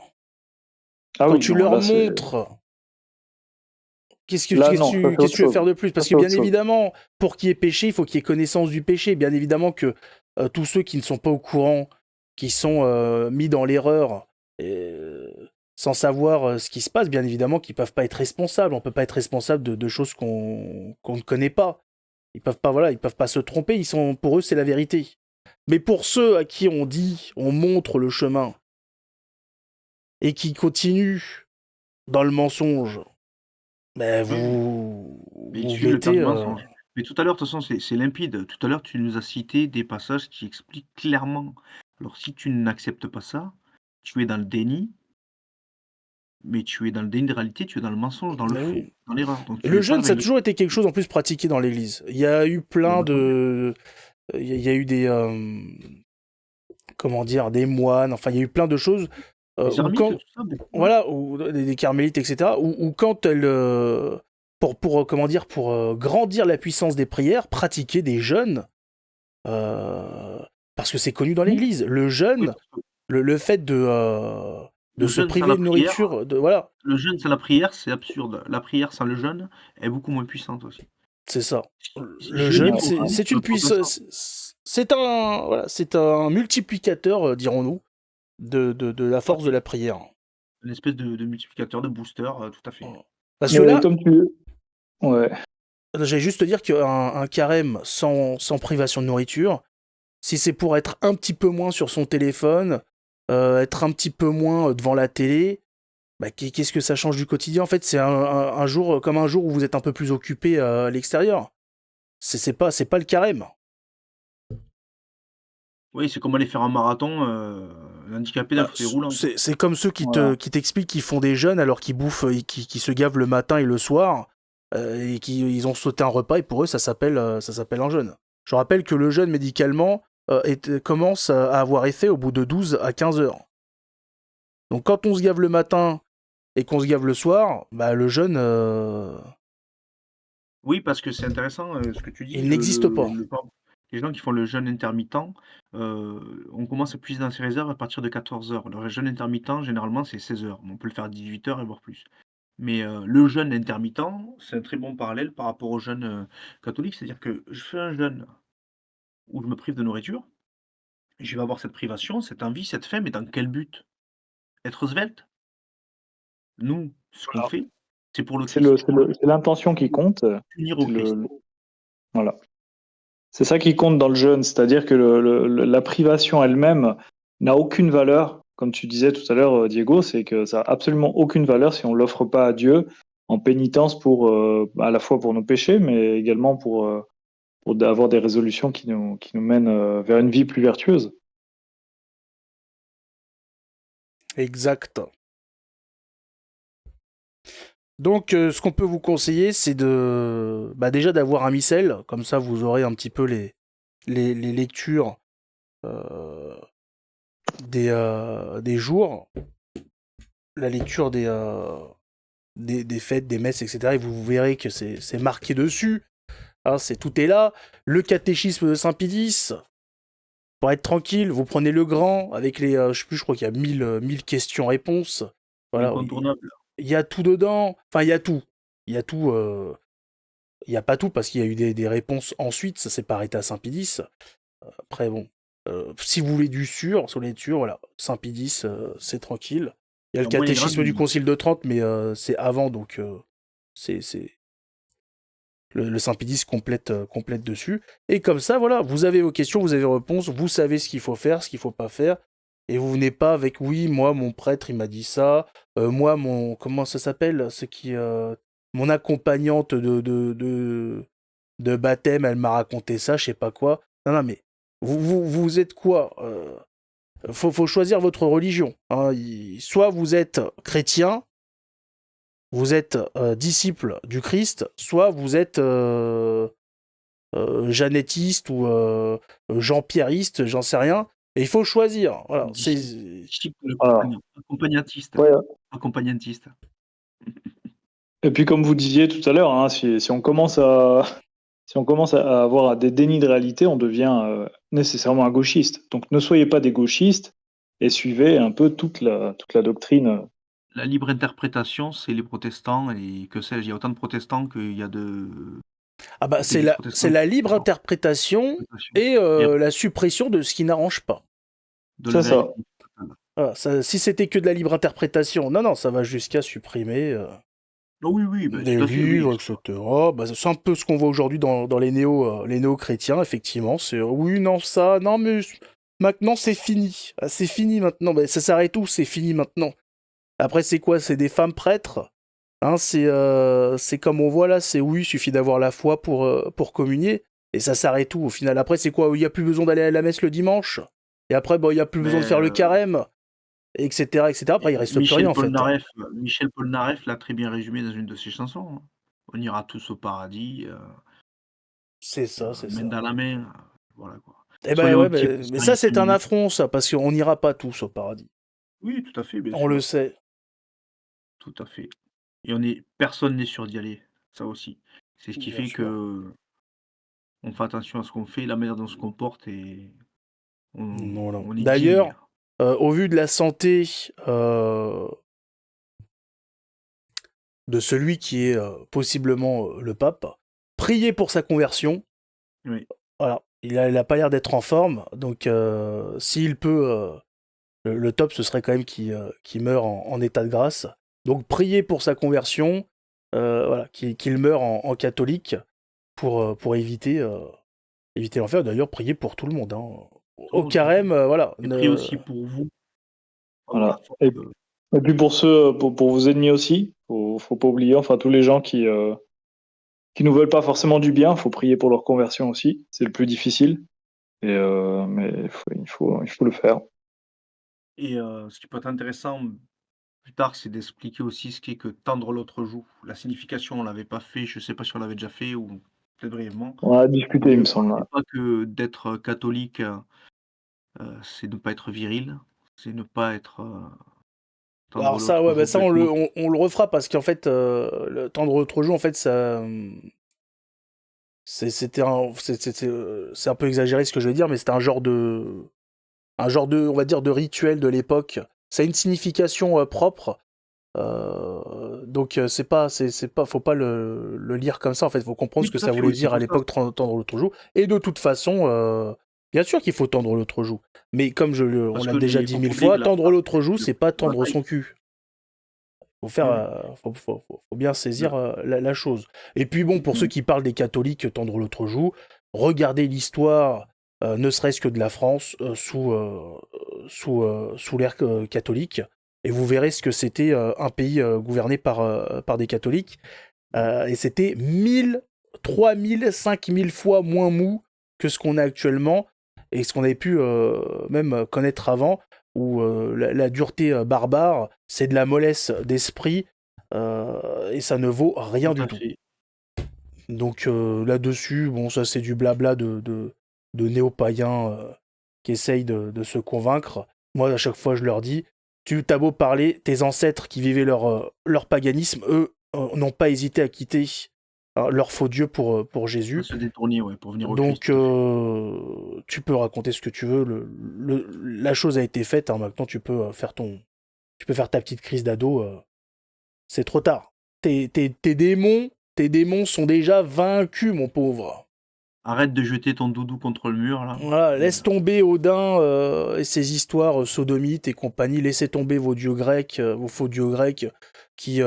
ah
quand
oui,
tu
non,
leur
là c'est
montres,
là non, ça c'est
qu'est-ce
autre
que tu veux
chose.
faire de plus?
Ça
Parce que
c'est
bien
autre chose.
évidemment, pour qu'il y ait péché, il faut qu'il y ait connaissance du péché. Bien évidemment que tous ceux qui ne sont pas au courant, qui sont mis dans l'erreur, euh, sans savoir ce qui se passe, bien évidemment qu'ils peuvent pas être responsables. On peut pas être responsable de choses qu'on ne connaît pas. Ils peuvent pas, voilà, ils peuvent pas se tromper. Pour eux, c'est la vérité. Mais pour ceux à qui on dit, on montre le chemin et qui continuent dans le mensonge, ben
Oui, oui. Mais ils
vous
suivent le père
mettez.
du mensonge. Mais tout à l'heure, de toute façon, c'est limpide. Tout à l'heure, tu nous as cité des passages qui expliquent clairement. Alors, si tu n'acceptes pas ça, tu es dans le déni, mais tu es dans le déni de réalité, tu es dans le mensonge, dans le
Ben
faux,
oui.
dans l'erreur. Donc, tu
Le
es pas
jeûne, ça a
avec le
toujours été quelque chose en plus pratiqué dans l'Église. Il y a eu
bon,
plein
bah, tant mieux.
de, il y a eu des, comment dire, des moines. Enfin, il y a eu plein de choses
Les
où
ermites,
quand,
tout ça, beaucoup, ouais.
voilà, des carmélites, etc. Où quand elles, comment dire, pour grandir la puissance des prières, pratiquer des jeûnes, euh, parce que c'est connu dans
Ou
l'Église. Le
oui,
jeûne,
parce que
le fait de
le
se
jeûne sans
priver
la
de
prière
nourriture, de voilà,
le jeûne sans la prière, c'est absurde. La prière sans le jeûne est beaucoup moins puissante aussi.
c'est ça. Le
Jeûner
jeûne,
Ouais.
pour vous,
c'est
c'est
une
votre remplaçant.
puissance, c'est un, voilà, c'est un multiplicateur, dirons-nous, de la force de la prière.
Une espèce de multiplicateur, de booster, tout à fait.
Parce que
Mais
là,
comme tu ouais.
j'allais juste te dire qu'un carême sans privation de nourriture, si c'est pour être un petit peu moins sur son téléphone, être un petit peu moins devant la télé, bah, qu'est-ce que ça change du quotidien? En fait, c'est un jour comme un jour où vous êtes un peu plus occupé à l'extérieur. C'est pas le carême.
Oui, c'est comme aller faire un marathon, un handicapé d'un
Bah,
fauteuil roulant, quoi.
c'est comme ceux
Voilà.
qui t'expliquent qu'ils font des jeûnes alors qu'ils bouffent, qui se gavent le matin et le soir, et qui ils ont sauté un repas et pour eux ça s'appelle un jeûne. Je rappelle que le jeûne médicalement commence à avoir effet au bout de 12 à 15 heures. Donc quand on se gave le matin et qu'on se gave le soir, bah le jeûne,
Oui, parce que c'est intéressant, ce que tu dis,
il n'existe pas.
les gens qui font le jeûne intermittent, on commence à puiser dans ses réserves à partir de 14 heures. Le jeûne intermittent, généralement, c'est 16 heures. On peut le faire à 18 heures et voire plus. Mais, le jeûne intermittent, c'est un très bon parallèle par rapport au jeûne, catholique. C'est-à-dire que je fais un jeûne où je me prive de nourriture, et je vais avoir cette privation, cette envie, cette faim, mais dans quel but? Être svelte? Nous, ce qu'on
Voilà.
fait, c'est pour le
C'est
Christ,
c'est l'intention qui compte.
unir au
C'est
Christ.
voilà. C'est ça qui compte dans le jeûne, c'est-à-dire que la privation elle-même n'a aucune valeur, comme tu disais tout à l'heure, Diego, c'est que ça a absolument aucune valeur si on l'offre pas à Dieu en pénitence pour à la fois pour nos péchés, mais également pour avoir des résolutions qui nous mènent vers une vie plus vertueuse.
Exact. Donc, ce qu'on peut vous conseiller, c'est de, bah, déjà d'avoir un missel, comme ça vous aurez un petit peu les lectures euh, des jours, la lecture des fêtes, des messes, etc. Et vous verrez que c'est marqué dessus. Hein, tout est là. Le catéchisme de Saint-Pidis, pour être tranquille, vous prenez le grand avec les, je sais plus, je crois qu'il y a 1000 questions-réponses. Voilà,
L'incontournable.
il y a tout dedans. Enfin, il y a tout. Il y a tout. Il n'y a pas tout parce qu'il y a eu des réponses ensuite, ça s'est pas arrêté à Saint-Pidis. Après, bon, si vous voulez du sûr, si vous voulez être sûr, voilà, Saint-Pidis, c'est tranquille. Il y a le
Au moins les grandes
catéchisme du
lignes.
Concile de Trente, mais c'est avant, donc c'est le Saint-Pidis complète dessus. Et comme ça, voilà, vous avez vos questions, vous avez vos réponses, vous savez ce qu'il faut faire, ce qu'il faut pas faire. Et vous venez pas avec oui, moi, mon prêtre, il m'a dit ça. Moi, mon. Comment ça s'appelle ce qui. Mon accompagnante de baptême, elle m'a raconté ça, je sais pas quoi. Non, non, mais vous êtes quoi faut choisir votre religion. Hein. Soit vous êtes chrétien, vous êtes disciple du Christ, soit vous êtes jeannettiste ou jean-pierriste, j'en sais rien. Et il faut choisir. Voilà,
Disciple
Voilà.
accompagnatiste.
Ouais.
Accompagnantiste.
Et puis comme vous disiez tout à l'heure, hein, si on commence à si on commence à avoir des dénis de réalité, on devient nécessairement un gauchiste. Donc ne soyez pas des gauchistes et suivez un peu toute la doctrine.
La libre interprétation, c'est les protestants et que sais-je, il y a autant de protestants qu'il y a
Ah bah, c'est
d'églises
c'est
protestantes.
la libre interprétation et
Et
la suppression de ce qui n'arrange pas.
de la
C'est ça.
vérité totale.
Voilà, si c'était que de la libre interprétation, non, non, ça va jusqu'à supprimer
Oh oui, oui, bah,
des
tout à fait, oui.
livres, etc. Bah, c'est un peu ce qu'on voit aujourd'hui dans les néo-chrétiens, effectivement. C'est oui, non, ça, non, mais maintenant c'est fini. Ah, c'est fini maintenant. Bah, ça s'arrête où? C'est fini maintenant. Après, c'est quoi? C'est des femmes prêtres. Hein, c'est comme on voit là, c'est oui, il suffit d'avoir la foi pour communier. Et ça s'arrête où au final? Après, c'est quoi? Il n'y a plus besoin d'aller à la messe le dimanche. Et après, bon, il n'y a plus
Mais
besoin de faire le carême, etc., etc. Après, il reste plus rien en fait. Hein.
Michel Polnareff l'a très bien résumé dans une de ses chansons, hein. On ira tous au paradis,
C'est ça, c'est
main
ça.
dans la main, voilà quoi.
Eh ben
Soyons
ouais,
un petit peu
mais ça
sérieux
c'est
5
un
minutes.
affront ça, parce qu'on n'ira pas tous au paradis.
Oui, tout à fait, bien
On le
sûr,
sait.
tout à fait. Et personne n'est sûr d'y aller, ça aussi. C'est ce qui
Bien
fait
sûr.
que on fait attention à ce qu'on fait, la manière dont on se comporte et
Voilà.
on est digne.
D'ailleurs, au vu de la santé de celui qui est possiblement le pape, priez pour sa conversion.
Oui.
Voilà. Il a pas l'air d'être en forme, donc s'il peut, le top ce serait quand même qu'il meure en état de grâce. Donc priez pour sa conversion, voilà, qu'il meure en catholique pour éviter l'enfer. D'ailleurs, priez pour tout le monde. Hein. Au
Tout à fait.
carême, voilà.
Et priez aussi pour vous, avoir la
Voilà.
force,
Et puis pour ceux, pour vos ennemis aussi, faut pas oublier, enfin tous les gens qui nous veulent pas forcément du bien, faut prier pour leur conversion aussi. C'est le plus difficile. Mais il faut le faire.
Et ce qui peut être intéressant plus tard, c'est d'expliquer aussi ce qu'est que tendre l'autre joue. La signification, on l'avait pas fait, je sais pas si on l'avait déjà fait ou peut-être brièvement.
On a discuté, il me semble.
C'est pas que d'être catholique, c'est ne pas être viril, c'est ne pas être, tendre
Alors ça, ouais,
l'autre
bah
joue
ça,
avec l'autre.
on le refera parce qu'en fait, le tendre l'autre joue, en fait, ça, c'est un peu exagéré ce que je vais dire, mais c'était un genre de, on va dire, de rituel de l'époque. Ça a une signification propre. Donc c'est pas, faut pas le lire comme ça. En fait, faut comprendre
Oui,
ce que
tout à
ça
fait,
voulait
oui, c'est
dire à
pour ça.
l'époque tendre l'autre joue. Et de toute façon, bien sûr qu'il faut tendre l'autre joue. Mais comme on
Parce
l'a
que
déjà
les
dit mille
Congolais,
fois,
la
tendre l'autre joue,
le
c'est pas
de
tendre
bataille.
son cul. Faut faire,
Oui, oui.
faut bien saisir
Le
la chose. Et puis bon, pour ceux
Mm.
qui parlent des catholiques tendre l'autre joue, regardez l'histoire, ne serait-ce que de la France sous l'ère catholique, et vous verrez ce que c'était un pays gouverné par des catholiques. Et c'était 1000, 3000, 5000 fois moins mou que ce qu'on a actuellement et ce qu'on avait pu même connaître avant, où la dureté barbare, c'est de la mollesse d'esprit et ça ne vaut rien
tout
du
à
tout.
fait.
Donc là-dessus, bon, ça c'est du blabla de néo-païens qui essayent de se convaincre. Moi, à chaque fois, je leur dis, tu t'as beau parler, tes ancêtres qui vivaient leur paganisme, eux, n'ont pas hésité à quitter leur faux Dieu pour
À
Jésus.
se détourner, ouais, pour venir au Christ,
Donc,
tout à fait.
tu peux raconter ce que tu veux. La chose a été faite. Hein, maintenant, tu peux faire ta petite crise d'ado. C'est trop tard. Tes démons sont déjà vaincus, mon pauvre.
Arrête de jeter ton doudou contre le mur là
Voilà,
et
laisse tomber Odin et ses histoires sodomites et compagnie. Laissez tomber vos dieux grecs, vos faux dieux grecs qui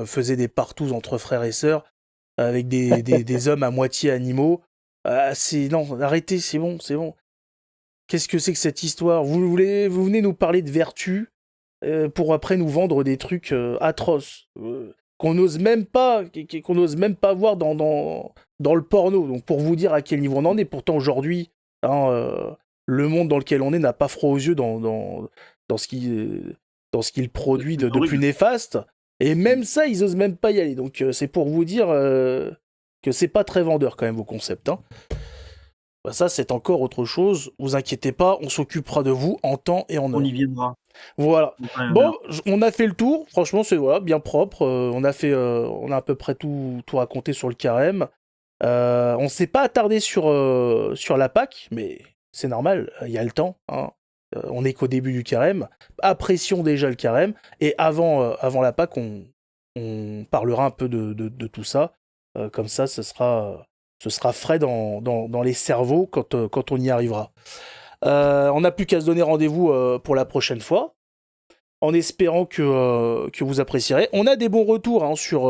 faisaient des partous entre frères et sœurs avec des hommes à moitié animaux. Non, arrêtez, c'est bon, c'est bon. Qu'est-ce que c'est que cette histoire? Vous venez nous parler de vertu pour après nous vendre des trucs atroces qu'on n'ose même pas, qu'on n'ose même pas voir dans le porno. Donc pour vous dire à quel niveau on en est, pourtant aujourd'hui, hein, le monde dans lequel on est n'a pas froid aux yeux dans dans ce qu'il produit
c'est
de plus
horrible.
néfaste. Et
Mmh.
même ça, ils osent même pas y aller. Donc c'est pour vous dire que c'est pas très vendeur quand même vos concepts. Hein. Bah, ça, c'est encore autre chose. Vous inquiétez pas, on s'occupera de vous en temps et en
On y
heure.
viendra,
Voilà.
en temps et en
Bon,
heure.
on a fait le tour. Franchement, c'est voilà, bien propre. On a à peu près tout raconté sur le carême. On s'est pas attardé sur la Pâque, mais c'est normal. Il y a le temps. Hein. On n'est qu'au début du carême. Apprécions déjà le carême. Et avant la Pâque, on parlera un peu de tout ça. Comme ça, ce sera frais dans les cerveaux quand on y arrivera. On n'a plus qu'à se donner rendez-vous pour la prochaine fois en espérant que vous apprécierez. On a des bons retours hein, sur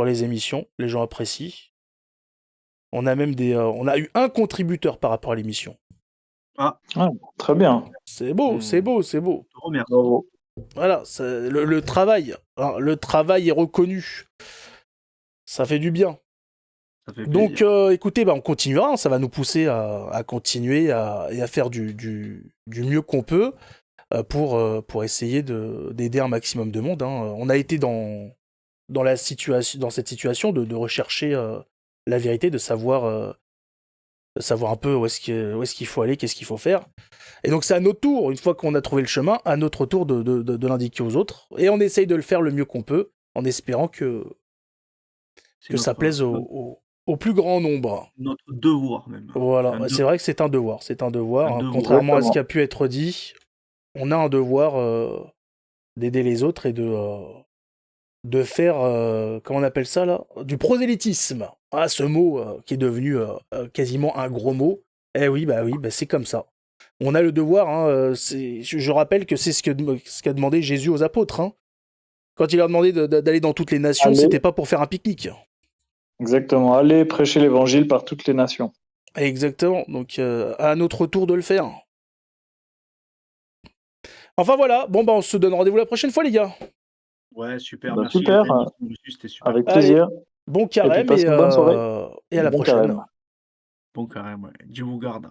les émissions, les gens apprécient. On a même on a eu un contributeur par rapport à l'émission.
Ah,
Ah, très bien.
C'est beau, c'est
on
beau, c'est beau.
te remercie.
Bravo.
Voilà, le travail, hein, le travail est reconnu. Ça fait du bien.
Ça fait
Donc,
plaisir.
écoutez, bah, on continuera. Hein, ça va nous pousser à continuer et à faire du mieux qu'on peut pour essayer d'aider un maximum de monde. Hein. On a été dans cette situation de rechercher la vérité, de savoir un peu où est-ce qu'il faut aller, qu'est-ce qu'il faut faire. Et donc c'est à notre tour, une fois qu'on a trouvé le chemin, à notre tour de l'indiquer aux autres. Et on essaye de le faire le mieux qu'on peut, en espérant
C'est
que ça
notre,
plaise au plus grand nombre.
notre devoir même. C'est
Voilà,
un
c'est vrai que c'est un devoir. C'est un devoir.
un
Hein.
devoir.
Contrairement à ce qui
Exactement.
a pu être dit, on a un devoir d'aider les autres et de faire, comment on appelle ça là? Du prosélytisme. Ah, ce mot qui est devenu quasiment un gros mot. Eh oui, bah, c'est comme ça. On a le devoir, hein, je rappelle que c'est ce qu'a demandé Jésus aux apôtres. Hein. Quand il leur a demandé d'aller dans toutes les nations,
Allez,
c'était pas pour faire un pique-nique.
exactement. Allez prêcher l'évangile par toutes les nations.
Exactement, donc à notre tour de le faire. Enfin voilà, bon bah on se donne rendez-vous la prochaine fois les gars.
Ouais, super,
Bah,
merci les
super,
amis. C'était super
avec
cool.
Allez,
plaisir.
bon
Et puis
carême
passe une bonne soirée.
et à la
Bon
prochaine.
carême.
Bon carême, ouais. Dieu vous garde.